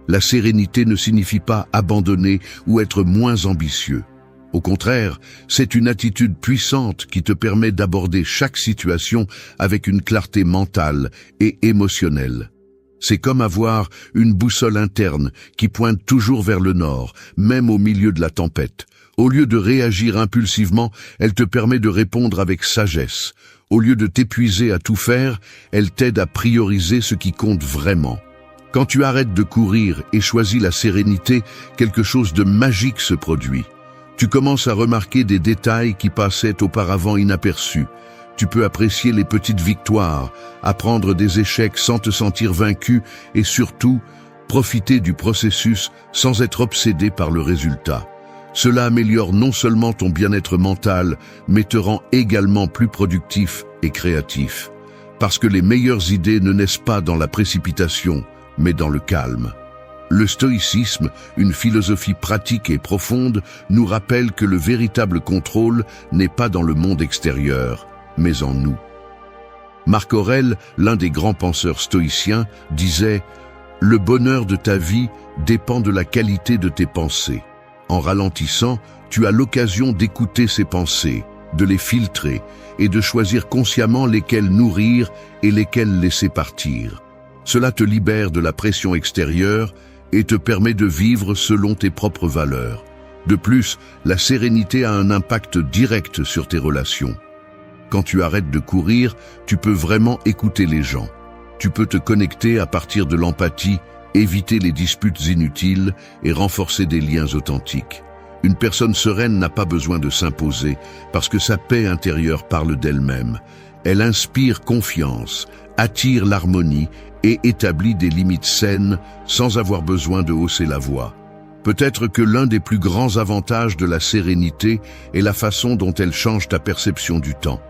La sérénité ne signifie pas abandonner ou être moins ambitieux. Au contraire, c'est une attitude puissante qui te permet d'aborder chaque situation avec une clarté mentale et émotionnelle. C'est comme avoir une boussole interne qui pointe toujours vers le nord, même au milieu de la tempête. Au lieu de réagir impulsivement, elle te permet de répondre avec sagesse. Au lieu de t'épuiser à tout faire, elle t'aide à prioriser ce qui compte vraiment. Quand tu arrêtes de courir et choisis la sérénité, quelque chose de magique se produit. Tu commences à remarquer des détails qui passaient auparavant inaperçus. Tu peux apprécier les petites victoires, apprendre des échecs sans te sentir vaincu et surtout, profiter du processus sans être obsédé par le résultat. Cela améliore non seulement ton bien-être mental, mais te rend également plus productif et créatif. Parce que les meilleures idées ne naissent pas dans la précipitation, mais dans le calme. Le stoïcisme, une philosophie pratique et profonde, nous rappelle que le véritable contrôle n'est pas dans le monde extérieur, mais en nous. Marc Aurèle, l'un des grands penseurs stoïciens, disait « Le bonheur de ta vie dépend de la qualité de tes pensées. En ralentissant, tu as l'occasion d'écouter ces pensées, de les filtrer et de choisir consciemment lesquelles nourrir et lesquelles laisser partir. Cela te libère de la pression extérieure et te permet de vivre selon tes propres valeurs. De plus, la sérénité a un impact direct sur tes relations. Quand tu arrêtes de courir, tu peux vraiment écouter les gens. Tu peux te connecter à partir de l'empathie, éviter les disputes inutiles et renforcer des liens authentiques. Une personne sereine n'a pas besoin de s'imposer parce que sa paix intérieure parle d'elle-même. Elle inspire confiance, attire l'harmonie et établit des limites saines sans avoir besoin de hausser la voix. Peut-être que l'un des plus grands avantages de la sérénité est la façon dont elle change ta perception du temps.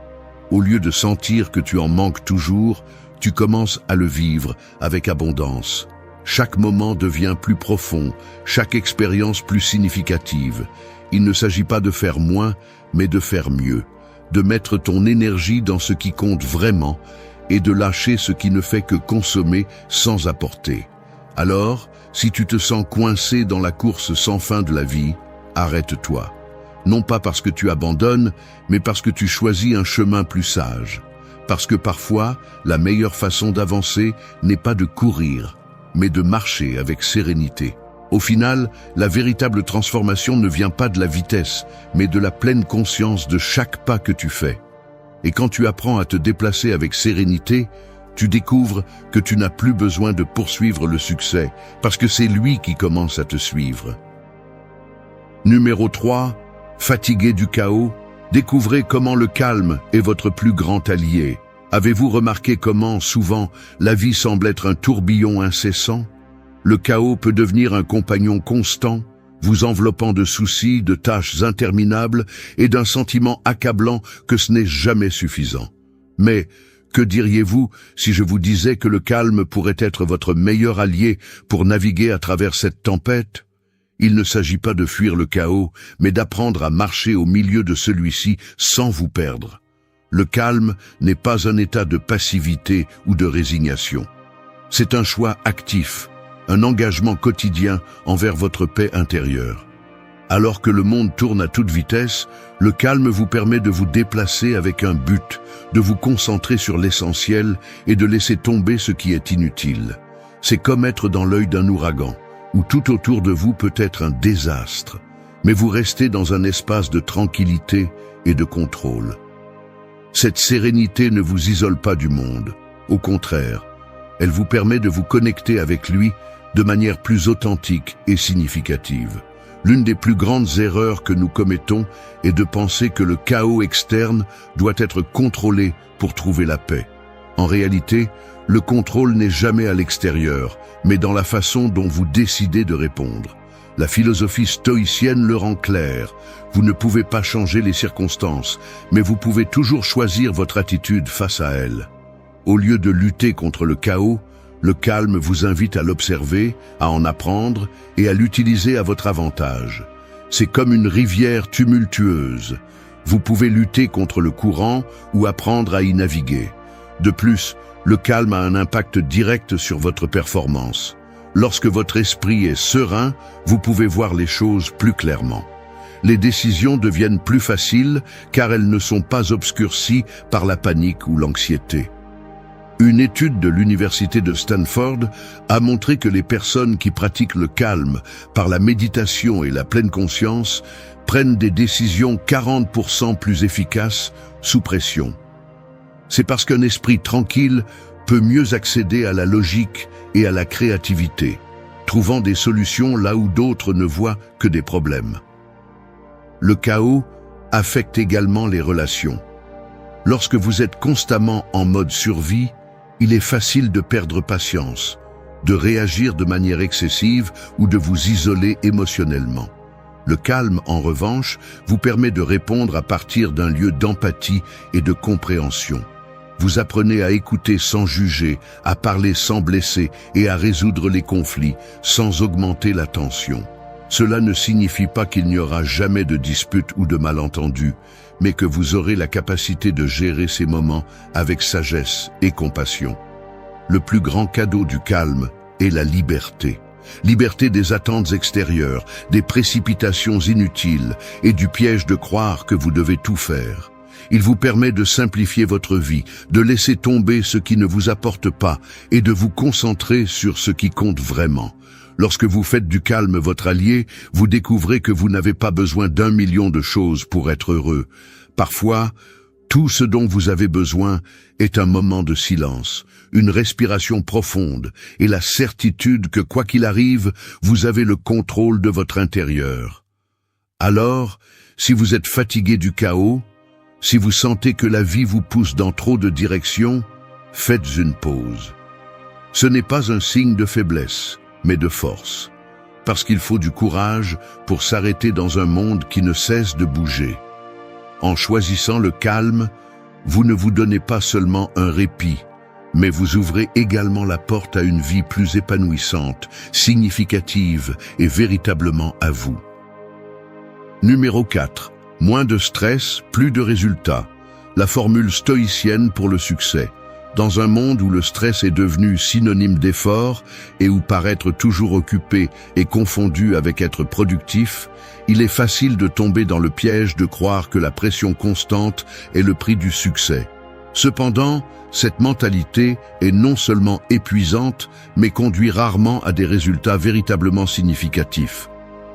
Au lieu de sentir que tu en manques toujours, tu commences à le vivre avec abondance. Chaque moment devient plus profond, chaque expérience plus significative. Il ne s'agit pas de faire moins, mais de faire mieux, de mettre ton énergie dans ce qui compte vraiment et de lâcher ce qui ne fait que consommer sans apporter. Alors, si tu te sens coincé dans la course sans fin de la vie, arrête-toi. Non pas parce que tu abandonnes, mais parce que tu choisis un chemin plus sage. Parce que parfois, la meilleure façon d'avancer n'est pas de courir, mais de marcher avec sérénité. Au final, la véritable transformation ne vient pas de la vitesse, mais de la pleine conscience de chaque pas que tu fais. Et quand tu apprends à te déplacer avec sérénité, tu découvres que tu n'as plus besoin de poursuivre le succès, parce que c'est lui qui commence à te suivre. Numéro 3, fatigué du chaos, découvrez comment le calme est votre plus grand allié. Avez-vous remarqué comment, souvent, la vie semble être un tourbillon incessant? Le chaos peut devenir un compagnon constant, vous enveloppant de soucis, de tâches interminables et d'un sentiment accablant que ce n'est jamais suffisant. Mais que diriez-vous si je vous disais que le calme pourrait être votre meilleur allié pour naviguer à travers cette tempête? Il ne s'agit pas de fuir le chaos, mais d'apprendre à marcher au milieu de celui-ci sans vous perdre. Le calme n'est pas un état de passivité ou de résignation. C'est un choix actif, un engagement quotidien envers votre paix intérieure. Alors que le monde tourne à toute vitesse, le calme vous permet de vous déplacer avec un but, de vous concentrer sur l'essentiel et de laisser tomber ce qui est inutile. C'est comme être dans l'œil d'un ouragan, où tout autour de vous peut être un désastre, mais vous restez dans un espace de tranquillité et de contrôle. Cette sérénité ne vous isole pas du monde. Au contraire, elle vous permet de vous connecter avec lui de manière plus authentique et significative. L'une des plus grandes erreurs que nous commettons est de penser que le chaos externe doit être contrôlé pour trouver la paix. En réalité, le contrôle n'est jamais à l'extérieur, mais dans la façon dont vous décidez de répondre. La philosophie stoïcienne le rend clair. Vous ne pouvez pas changer les circonstances, mais vous pouvez toujours choisir votre attitude face à elles. Au lieu de lutter contre le chaos, le calme vous invite à l'observer, à en apprendre et à l'utiliser à votre avantage. C'est comme une rivière tumultueuse. Vous pouvez lutter contre le courant ou apprendre à y naviguer. De plus, le calme a un impact direct sur votre performance. Lorsque votre esprit est serein, vous pouvez voir les choses plus clairement. Les décisions deviennent plus faciles car elles ne sont pas obscurcies par la panique ou l'anxiété. Une étude de l'université de Stanford a montré que les personnes qui pratiquent le calme par la méditation et la pleine conscience prennent des décisions 40% plus efficaces sous pression. C'est parce qu'un esprit tranquille peut mieux accéder à la logique et à la créativité, trouvant des solutions là où d'autres ne voient que des problèmes. Le chaos affecte également les relations. Lorsque vous êtes constamment en mode survie, il est facile de perdre patience, de réagir de manière excessive ou de vous isoler émotionnellement. Le calme, en revanche, vous permet de répondre à partir d'un lieu d'empathie et de compréhension. Vous apprenez à écouter sans juger, à parler sans blesser et à résoudre les conflits sans augmenter la tension. Cela ne signifie pas qu'il n'y aura jamais de dispute ou de malentendu, mais que vous aurez la capacité de gérer ces moments avec sagesse et compassion. Le plus grand cadeau du calme est la liberté. Liberté des attentes extérieures, des précipitations inutiles et du piège de croire que vous devez tout faire. Il vous permet de simplifier votre vie, de laisser tomber ce qui ne vous apporte pas et de vous concentrer sur ce qui compte vraiment. Lorsque vous faites du calme votre allié, vous découvrez que vous n'avez pas besoin d'1 million de choses pour être heureux. Parfois, tout ce dont vous avez besoin est un moment de silence, une respiration profonde et la certitude que quoi qu'il arrive, vous avez le contrôle de votre intérieur. Alors, si vous êtes fatigué du chaos, si vous sentez que la vie vous pousse dans trop de directions, faites une pause. Ce n'est pas un signe de faiblesse, mais de force, parce qu'il faut du courage pour s'arrêter dans un monde qui ne cesse de bouger. En choisissant le calme, vous ne vous donnez pas seulement un répit, mais vous ouvrez également la porte à une vie plus épanouissante, significative et véritablement à vous. Numéro 4. Moins de stress, plus de résultats. La formule stoïcienne pour le succès. Dans un monde où le stress est devenu synonyme d'effort et où paraître toujours occupé est confondu avec être productif, il est facile de tomber dans le piège de croire que la pression constante est le prix du succès. Cependant, cette mentalité est non seulement épuisante, mais conduit rarement à des résultats véritablement significatifs.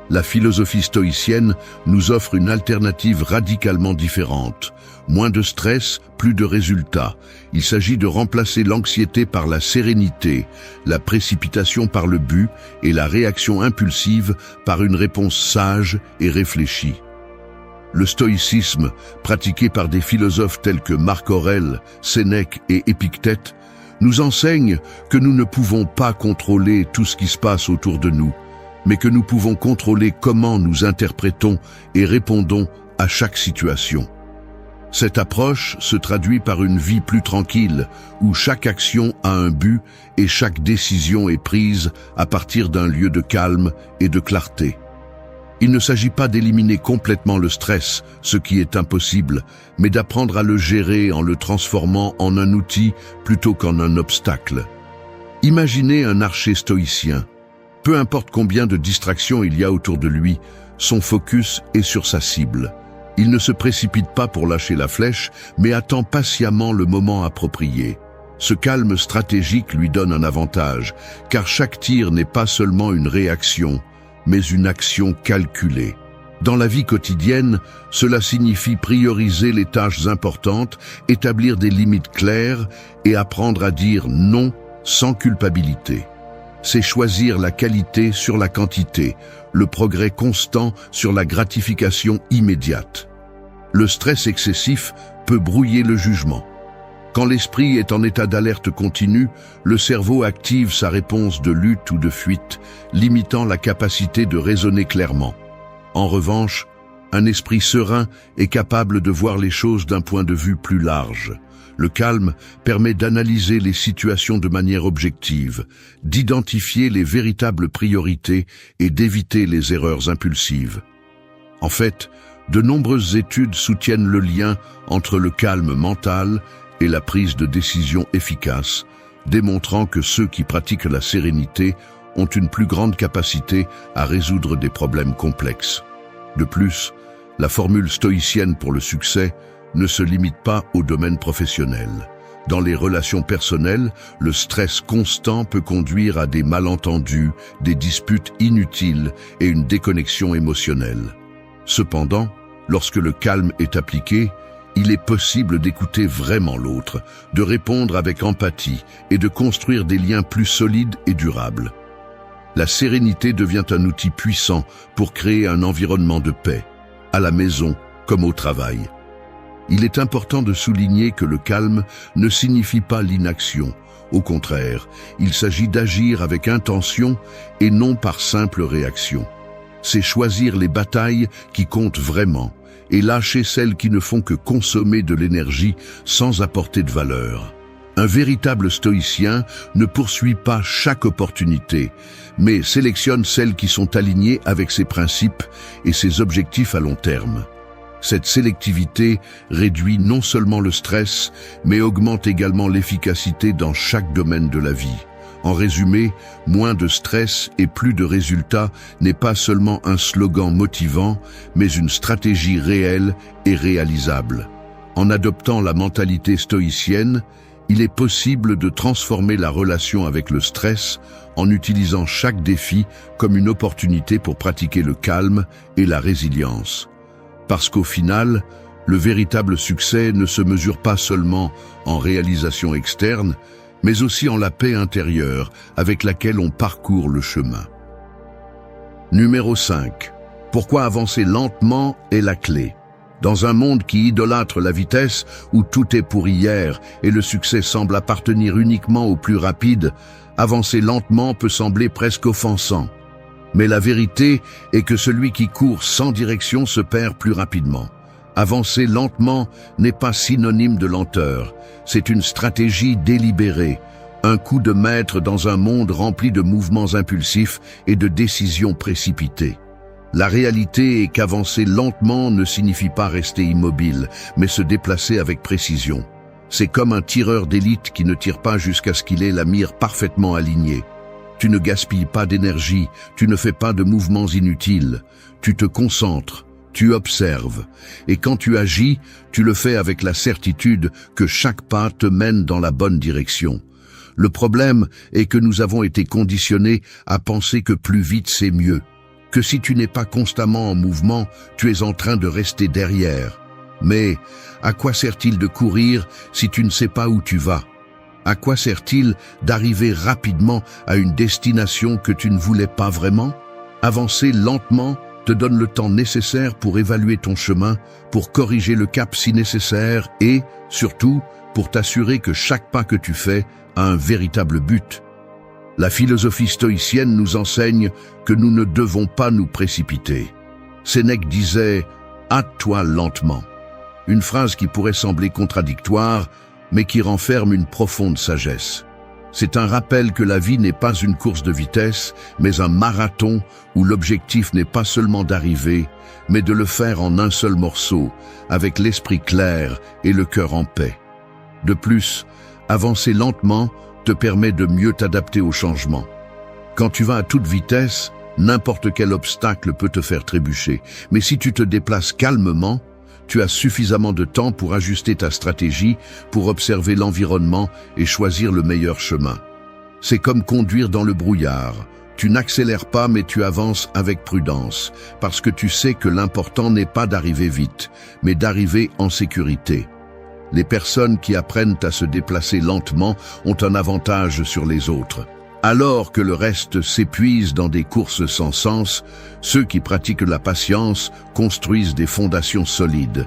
La philosophie stoïcienne nous offre une alternative radicalement différente. Moins de stress, plus de résultats. Il s'agit de remplacer l'anxiété par la sérénité, la précipitation par le but et la réaction impulsive par une réponse sage et réfléchie. Le stoïcisme, pratiqué par des philosophes tels que Marc Aurèle, Sénèque et Épictète, nous enseigne que nous ne pouvons pas contrôler tout ce qui se passe autour de nous, mais que nous pouvons contrôler comment nous interprétons et répondons à chaque situation. Cette approche se traduit par une vie plus tranquille, où chaque action a un but et chaque décision est prise à partir d'un lieu de calme et de clarté. Il ne s'agit pas d'éliminer complètement le stress, ce qui est impossible, mais d'apprendre à le gérer en le transformant en un outil plutôt qu'en un obstacle. Imaginez un archer stoïcien. Peu importe combien de distractions il y a autour de lui, son focus est sur sa cible. Il ne se précipite pas pour lâcher la flèche, mais attend patiemment le moment approprié. Ce calme stratégique lui donne un avantage, car chaque tir n'est pas seulement une réaction, mais une action calculée. Dans la vie quotidienne, cela signifie prioriser les tâches importantes, établir des limites claires et apprendre à dire non sans culpabilité. C'est choisir la qualité sur la quantité, le progrès constant sur la gratification immédiate. Le stress excessif peut brouiller le jugement. Quand l'esprit est en état d'alerte continue, le cerveau active sa réponse de lutte ou de fuite, limitant la capacité de raisonner clairement. En revanche, un esprit serein est capable de voir les choses d'un point de vue plus large. Le calme permet d'analyser les situations de manière objective, d'identifier les véritables priorités et d'éviter les erreurs impulsives. En fait, de nombreuses études soutiennent le lien entre le calme mental et la prise de décision efficace, démontrant que ceux qui pratiquent la sérénité ont une plus grande capacité à résoudre des problèmes complexes. De plus, la formule stoïcienne pour le succès ne se limite pas au domaine professionnel. Dans les relations personnelles, le stress constant peut conduire à des malentendus, des disputes inutiles et une déconnexion émotionnelle. Cependant, lorsque le calme est appliqué, il est possible d'écouter vraiment l'autre, de répondre avec empathie et de construire des liens plus solides et durables. La sérénité devient un outil puissant pour créer un environnement de paix, à la maison comme au travail. Il est important de souligner que le calme ne signifie pas l'inaction. Au contraire, il s'agit d'agir avec intention et non par simple réaction. C'est choisir les batailles qui comptent vraiment et lâcher celles qui ne font que consommer de l'énergie sans apporter de valeur. Un véritable stoïcien ne poursuit pas chaque opportunité, mais sélectionne celles qui sont alignées avec ses principes et ses objectifs à long terme. Cette sélectivité réduit non seulement le stress, mais augmente également l'efficacité dans chaque domaine de la vie. En résumé, moins de stress et plus de résultats n'est pas seulement un slogan motivant, mais une stratégie réelle et réalisable. En adoptant la mentalité stoïcienne, il est possible de transformer la relation avec le stress en utilisant chaque défi comme une opportunité pour pratiquer le calme et la résilience. Parce qu'au final, le véritable succès ne se mesure pas seulement en réalisation externe, mais aussi en la paix intérieure avec laquelle on parcourt le chemin. Numéro 5. Pourquoi avancer lentement est la clé. Dans un monde qui idolâtre la vitesse, où tout est pour hier et le succès semble appartenir uniquement aux plus rapides, avancer lentement peut sembler presque offensant. Mais la vérité est que celui qui court sans direction se perd plus rapidement. Avancer lentement n'est pas synonyme de lenteur, c'est une stratégie délibérée, un coup de maître dans un monde rempli de mouvements impulsifs et de décisions précipitées. La réalité est qu'avancer lentement ne signifie pas rester immobile, mais se déplacer avec précision. C'est comme un tireur d'élite qui ne tire pas jusqu'à ce qu'il ait la mire parfaitement alignée. Tu ne gaspilles pas d'énergie, tu ne fais pas de mouvements inutiles, tu te concentres, tu observes, et quand tu agis, tu le fais avec la certitude que chaque pas te mène dans la bonne direction. Le problème est que nous avons été conditionnés à penser que plus vite c'est mieux, que si tu n'es pas constamment en mouvement, tu es en train de rester derrière. Mais à quoi sert-il de courir si tu ne sais pas où tu vas ? À quoi sert-il d'arriver rapidement à une destination que tu ne voulais pas vraiment ? Avancer lentement te donne le temps nécessaire pour évaluer ton chemin, pour corriger le cap si nécessaire et, surtout, pour t'assurer que chaque pas que tu fais a un véritable but. La philosophie stoïcienne nous enseigne que nous ne devons pas nous précipiter. Sénèque disait « hâte-toi lentement », une phrase qui pourrait sembler contradictoire, mais qui renferme une profonde sagesse. C'est un rappel que la vie n'est pas une course de vitesse, mais un marathon où l'objectif n'est pas seulement d'arriver, mais de le faire en un seul morceau, avec l'esprit clair et le cœur en paix. De plus, avancer lentement te permet de mieux t'adapter au changement. Quand tu vas à toute vitesse, n'importe quel obstacle peut te faire trébucher. Mais si tu te déplaces calmement, tu as suffisamment de temps pour ajuster ta stratégie, pour observer l'environnement et choisir le meilleur chemin. C'est comme conduire dans le brouillard. Tu n'accélères pas mais tu avances avec prudence, parce que tu sais que l'important n'est pas d'arriver vite, mais d'arriver en sécurité. Les personnes qui apprennent à se déplacer lentement ont un avantage sur les autres. Alors que le reste s'épuise dans des courses sans sens, ceux qui pratiquent la patience construisent des fondations solides.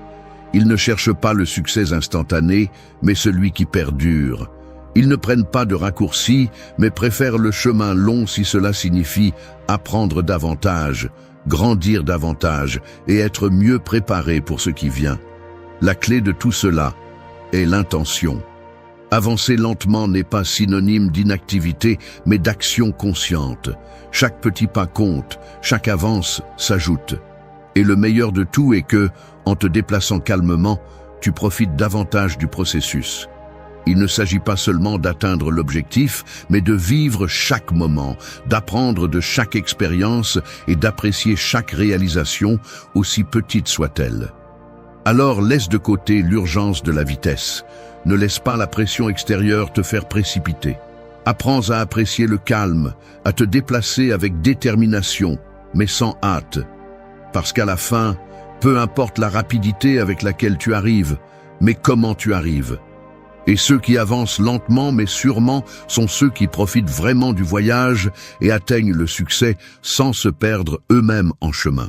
Ils ne cherchent pas le succès instantané, mais celui qui perdure. Ils ne prennent pas de raccourcis, mais préfèrent le chemin long si cela signifie apprendre davantage, grandir davantage et être mieux préparé pour ce qui vient. La clé de tout cela est l'intention. Avancer lentement n'est pas synonyme d'inactivité, mais d'action consciente. Chaque petit pas compte, chaque avance s'ajoute. Et le meilleur de tout est que, en te déplaçant calmement, tu profites davantage du processus. Il ne s'agit pas seulement d'atteindre l'objectif, mais de vivre chaque moment, d'apprendre de chaque expérience et d'apprécier chaque réalisation, aussi petite soit-elle. Alors laisse de côté l'urgence de la vitesse. Ne laisse pas la pression extérieure te faire précipiter. Apprends à apprécier le calme, à te déplacer avec détermination, mais sans hâte. Parce qu'à la fin, peu importe la rapidité avec laquelle tu arrives, mais comment tu arrives. Et ceux qui avancent lentement mais sûrement sont ceux qui profitent vraiment du voyage et atteignent le succès sans se perdre eux-mêmes en chemin.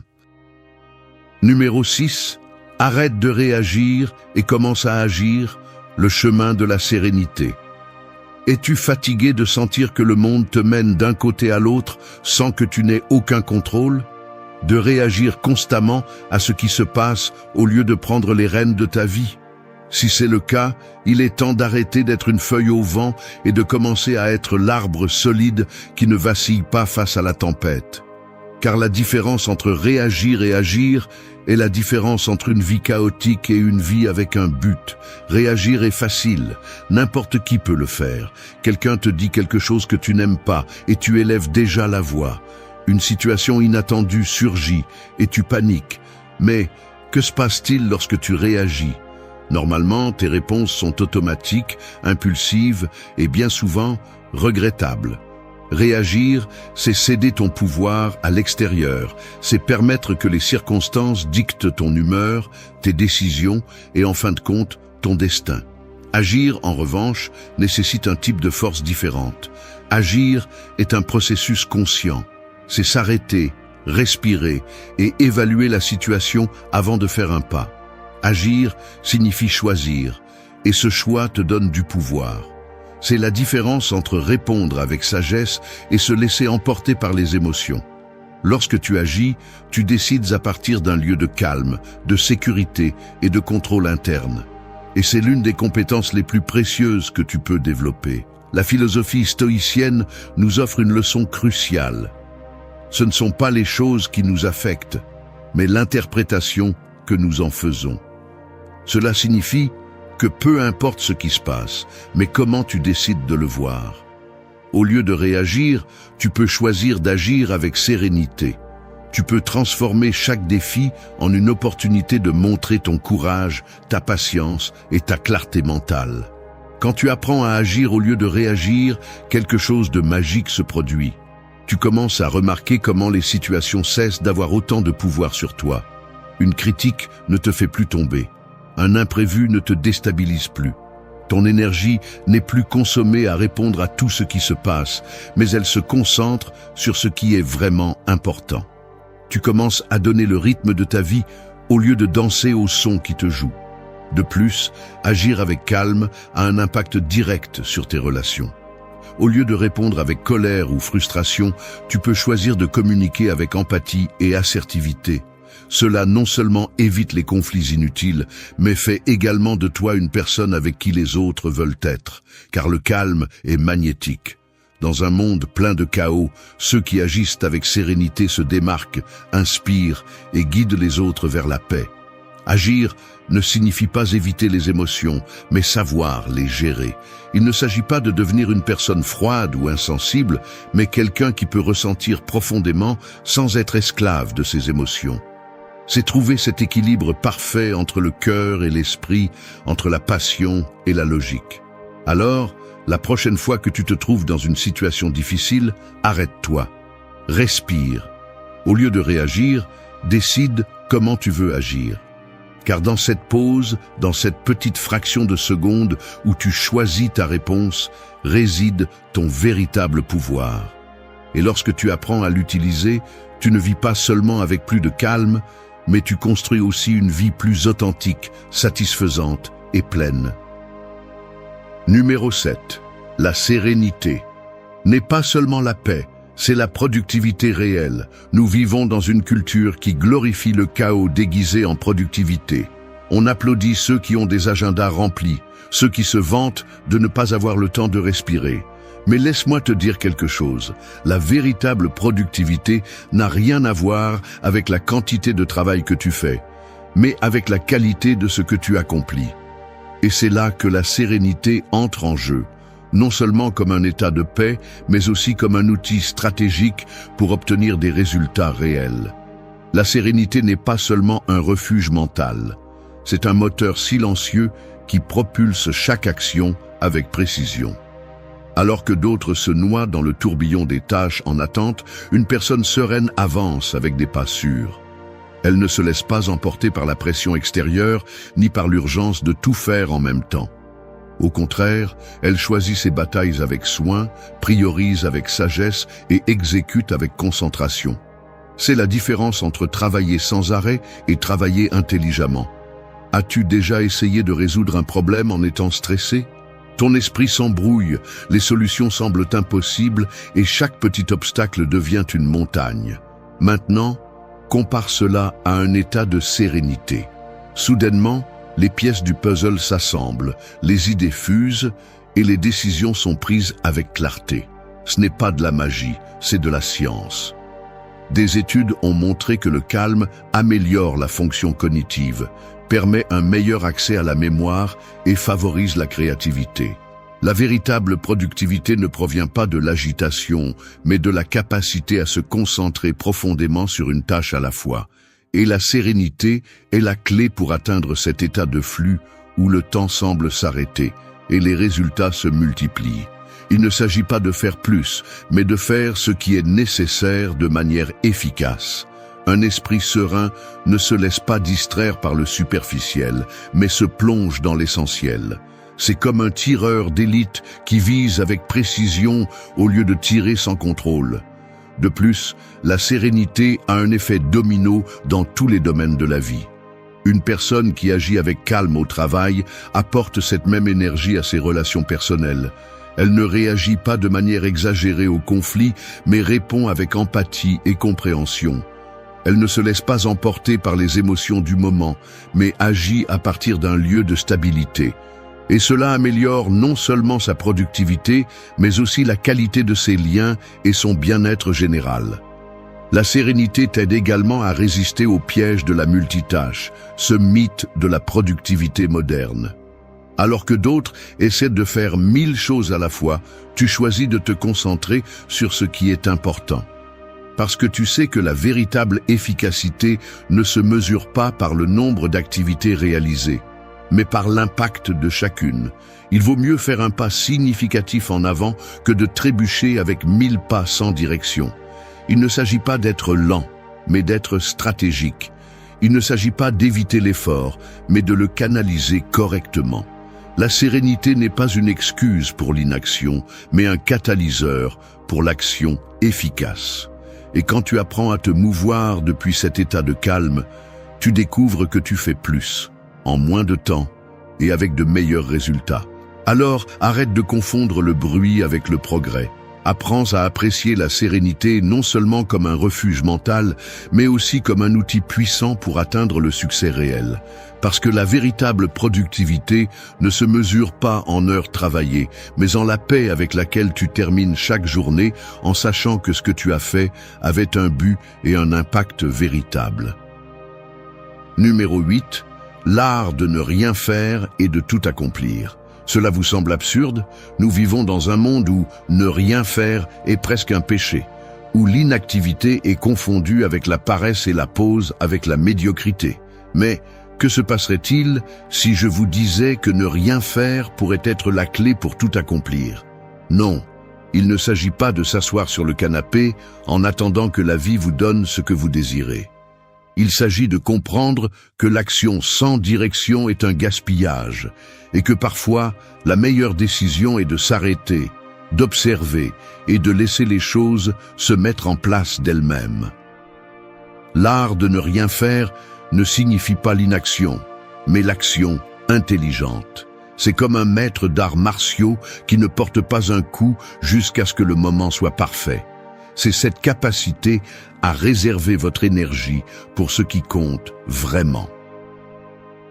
Numéro 6. Arrête de réagir et commence à agir, le chemin de la sérénité. Es-tu fatigué de sentir que le monde te mène d'un côté à l'autre sans que tu n'aies aucun contrôle? De réagir constamment à ce qui se passe au lieu de prendre les rênes de ta vie? Si c'est le cas, il est temps d'arrêter d'être une feuille au vent et de commencer à être l'arbre solide qui ne vacille pas face à la tempête. Car la différence entre réagir et agir est la différence entre une vie chaotique et une vie avec un but. Réagir est facile, n'importe qui peut le faire. Quelqu'un te dit quelque chose que tu n'aimes pas et tu élèves déjà la voix. Une situation inattendue surgit et tu paniques. Mais que se passe-t-il lorsque tu réagis ? Normalement, tes réponses sont automatiques, impulsives et bien souvent regrettables. Réagir, c'est céder ton pouvoir à l'extérieur, c'est permettre que les circonstances dictent ton humeur, tes décisions et en fin de compte, ton destin. Agir, en revanche, nécessite un type de force différente. Agir est un processus conscient. C'est s'arrêter, respirer et évaluer la situation avant de faire un pas. Agir signifie choisir, et ce choix te donne du pouvoir. C'est la différence entre répondre avec sagesse et se laisser emporter par les émotions. Lorsque tu agis, tu décides à partir d'un lieu de calme, de sécurité et de contrôle interne. Et c'est l'une des compétences les plus précieuses que tu peux développer. La philosophie stoïcienne nous offre une leçon cruciale. Ce ne sont pas les choses qui nous affectent, mais l'interprétation que nous en faisons. Cela signifie que peu importe ce qui se passe, mais comment tu décides de le voir. Au lieu de réagir, tu peux choisir d'agir avec sérénité. Tu peux transformer chaque défi en une opportunité de montrer ton courage, ta patience et ta clarté mentale. Quand tu apprends à agir au lieu de réagir, quelque chose de magique se produit. Tu commences à remarquer comment les situations cessent d'avoir autant de pouvoir sur toi. Une critique ne te fait plus tomber. Un imprévu ne te déstabilise plus. Ton énergie n'est plus consommée à répondre à tout ce qui se passe, mais elle se concentre sur ce qui est vraiment important. Tu commences à donner le rythme de ta vie au lieu de danser au son qui te joue. De plus, agir avec calme a un impact direct sur tes relations. Au lieu de répondre avec colère ou frustration, tu peux choisir de communiquer avec empathie et assertivité. Cela non seulement évite les conflits inutiles, mais fait également de toi une personne avec qui les autres veulent être, car le calme est magnétique. Dans un monde plein de chaos, ceux qui agissent avec sérénité se démarquent, inspirent et guident les autres vers la paix. Agir ne signifie pas éviter les émotions, mais savoir les gérer. Il ne s'agit pas de devenir une personne froide ou insensible, mais quelqu'un qui peut ressentir profondément sans être esclave de ses émotions. C'est trouver cet équilibre parfait entre le cœur et l'esprit, entre la passion et la logique. Alors, la prochaine fois que tu te trouves dans une situation difficile, arrête-toi, respire. Au lieu de réagir, décide comment tu veux agir. Car dans cette pause, dans cette petite fraction de seconde où tu choisis ta réponse, réside ton véritable pouvoir. Et lorsque tu apprends à l'utiliser, tu ne vis pas seulement avec plus de calme, mais tu construis aussi une vie plus authentique, satisfaisante et pleine. Numéro 7. La sérénité n'est pas seulement la paix, c'est la productivité réelle. Nous vivons dans une culture qui glorifie le chaos déguisé en productivité. On applaudit ceux qui ont des agendas remplis, ceux qui se vantent de ne pas avoir le temps de respirer. Mais laisse-moi te dire quelque chose. La véritable productivité n'a rien à voir avec la quantité de travail que tu fais, mais avec la qualité de ce que tu accomplis. Et c'est là que la sérénité entre en jeu. Non seulement comme un état de paix, mais aussi comme un outil stratégique pour obtenir des résultats réels. La sérénité n'est pas seulement un refuge mental, c'est un moteur silencieux qui propulse chaque action avec précision. Alors que d'autres se noient dans le tourbillon des tâches en attente, une personne sereine avance avec des pas sûrs. Elle ne se laisse pas emporter par la pression extérieure, ni par l'urgence de tout faire en même temps. Au contraire, elle choisit ses batailles avec soin, priorise avec sagesse et exécute avec concentration. C'est la différence entre travailler sans arrêt et travailler intelligemment. As-tu déjà essayé de résoudre un problème en étant stressé? Ton esprit s'embrouille, les solutions semblent impossibles et chaque petit obstacle devient une montagne. Maintenant, compare cela à un état de sérénité. Soudainement, les pièces du puzzle s'assemblent, les idées fusent et les décisions sont prises avec clarté. Ce n'est pas de la magie, c'est de la science. Des études ont montré que le calme améliore la fonction cognitive, permet un meilleur accès à la mémoire et favorise la créativité. La véritable productivité ne provient pas de l'agitation, mais de la capacité à se concentrer profondément sur une tâche à la fois. Et la sérénité est la clé pour atteindre cet état de flux où le temps semble s'arrêter et les résultats se multiplient. Il ne s'agit pas de faire plus, mais de faire ce qui est nécessaire de manière efficace. Un esprit serein ne se laisse pas distraire par le superficiel, mais se plonge dans l'essentiel. C'est comme un tireur d'élite qui vise avec précision au lieu de tirer sans contrôle. De plus, la sérénité a un effet domino dans tous les domaines de la vie. Une personne qui agit avec calme au travail apporte cette même énergie à ses relations personnelles. Elle ne réagit pas de manière exagérée au conflit, mais répond avec empathie et compréhension. Elle ne se laisse pas emporter par les émotions du moment, mais agit à partir d'un lieu de stabilité. Et cela améliore non seulement sa productivité, mais aussi la qualité de ses liens et son bien-être général. La sérénité t'aide également à résister au piège de la multitâche, ce mythe de la productivité moderne. Alors que d'autres essaient de faire 1000 choses à la fois, tu choisis de te concentrer sur ce qui est important. Parce que tu sais que la véritable efficacité ne se mesure pas par le nombre d'activités réalisées, mais par l'impact de chacune. Il vaut mieux faire un pas significatif en avant que de trébucher avec 1000 pas sans direction. Il ne s'agit pas d'être lent, mais d'être stratégique. Il ne s'agit pas d'éviter l'effort, mais de le canaliser correctement. La sérénité n'est pas une excuse pour l'inaction, mais un catalyseur pour l'action efficace. Et quand tu apprends à te mouvoir depuis cet état de calme, tu découvres que tu fais plus, en moins de temps et avec de meilleurs résultats. Alors, arrête de confondre le bruit avec le progrès. Apprends à apprécier la sérénité non seulement comme un refuge mental, mais aussi comme un outil puissant pour atteindre le succès réel. Parce que la véritable productivité ne se mesure pas en heures travaillées, mais en la paix avec laquelle tu termines chaque journée en sachant que ce que tu as fait avait un but et un impact véritable. Numéro 8. L'art de ne rien faire et de tout accomplir. Cela vous semble absurde? Nous vivons dans un monde où ne rien faire est presque un péché, où l'inactivité est confondue avec la paresse et la pause avec la médiocrité. Mais que se passerait-il si je vous disais que ne rien faire pourrait être la clé pour tout accomplir? Non, il ne s'agit pas de s'asseoir sur le canapé en attendant que la vie vous donne ce que vous désirez. Il s'agit de comprendre que l'action sans direction est un gaspillage et que parfois la meilleure décision est de s'arrêter, d'observer et de laisser les choses se mettre en place d'elles-mêmes. L'art de ne rien faire ne signifie pas l'inaction, mais l'action intelligente. C'est comme un maître d'arts martiaux qui ne porte pas un coup jusqu'à ce que le moment soit parfait. C'est cette capacité à réserver votre énergie pour ce qui compte vraiment.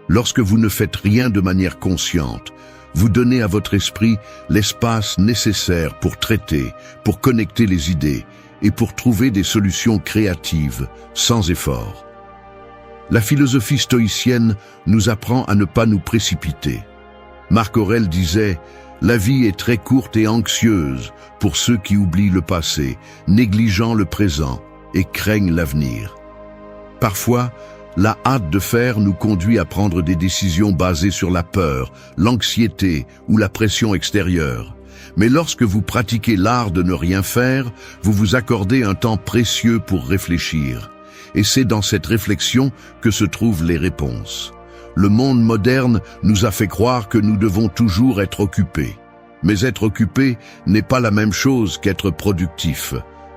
Lorsque vous ne faites rien de manière consciente, vous donnez à votre esprit l'espace nécessaire pour traiter, pour connecter les idées et pour trouver des solutions créatives, sans effort. La philosophie stoïcienne nous apprend à ne pas nous précipiter. Marc Aurèle disait « La vie est très courte et anxieuse pour ceux qui oublient le passé, négligeant le présent et craignent l'avenir. » Parfois, la hâte de faire nous conduit à prendre des décisions basées sur la peur, l'anxiété ou la pression extérieure. Mais lorsque vous pratiquez l'art de ne rien faire, vous vous accordez un temps précieux pour réfléchir. Et c'est dans cette réflexion que se trouvent les réponses. Le monde moderne nous a fait croire que nous devons toujours être occupés. Mais être occupé n'est pas la même chose qu'être productif.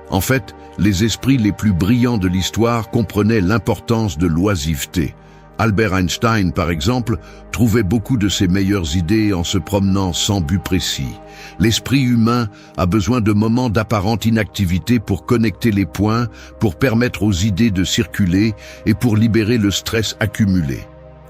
En fait, les esprits les plus brillants de l'histoire comprenaient l'importance de l'oisiveté. Albert Einstein, par exemple, trouvait beaucoup de ses meilleures idées en se promenant sans but précis. L'esprit humain a besoin de moments d'apparente inactivité pour connecter les points, pour permettre aux idées de circuler et pour libérer le stress accumulé.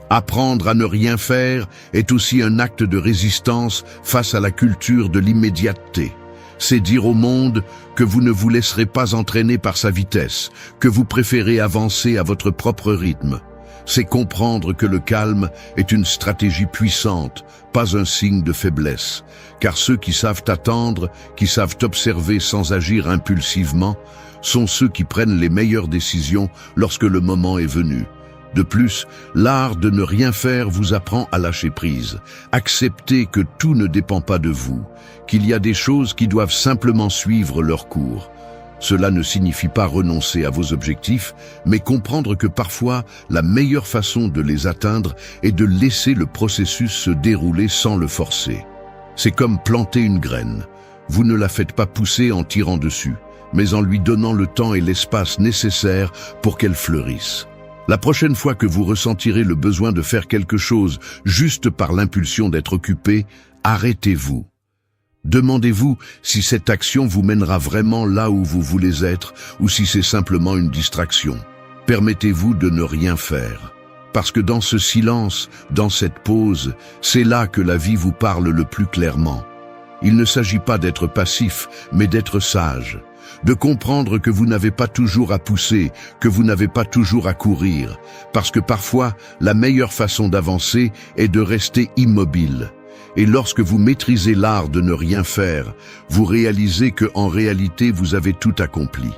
Apprendre à ne rien faire est aussi un acte de résistance face à la culture de l'immédiateté. C'est dire au monde que vous ne vous laisserez pas entraîner par sa vitesse, que vous préférez avancer à votre propre rythme. C'est comprendre que le calme est une stratégie puissante, pas un signe de faiblesse, car ceux qui savent attendre, qui savent observer sans agir impulsivement, sont ceux qui prennent les meilleures décisions lorsque le moment est venu. De plus, l'art de ne rien faire vous apprend à lâcher prise. Accepter que tout ne dépend pas de vous, qu'il y a des choses qui doivent simplement suivre leur cours. Cela ne signifie pas renoncer à vos objectifs, mais comprendre que parfois, la meilleure façon de les atteindre est de laisser le processus se dérouler sans le forcer. C'est comme planter une graine. Vous ne la faites pas pousser en tirant dessus, mais en lui donnant le temps et l'espace nécessaires pour qu'elle fleurisse. La prochaine fois que vous ressentirez le besoin de faire quelque chose juste par l'impulsion d'être occupé, arrêtez-vous. Demandez-vous si cette action vous mènera vraiment là où vous voulez être ou si c'est simplement une distraction. Permettez-vous de ne rien faire. Parce que dans ce silence, dans cette pause, c'est là que la vie vous parle le plus clairement. Il ne s'agit pas d'être passif, mais d'être sage. De comprendre que vous n'avez pas toujours à pousser, que vous n'avez pas toujours à courir, parce que parfois, la meilleure façon d'avancer est de rester immobile. Et lorsque vous maîtrisez l'art de ne rien faire, vous réalisez que en réalité vous avez tout accompli.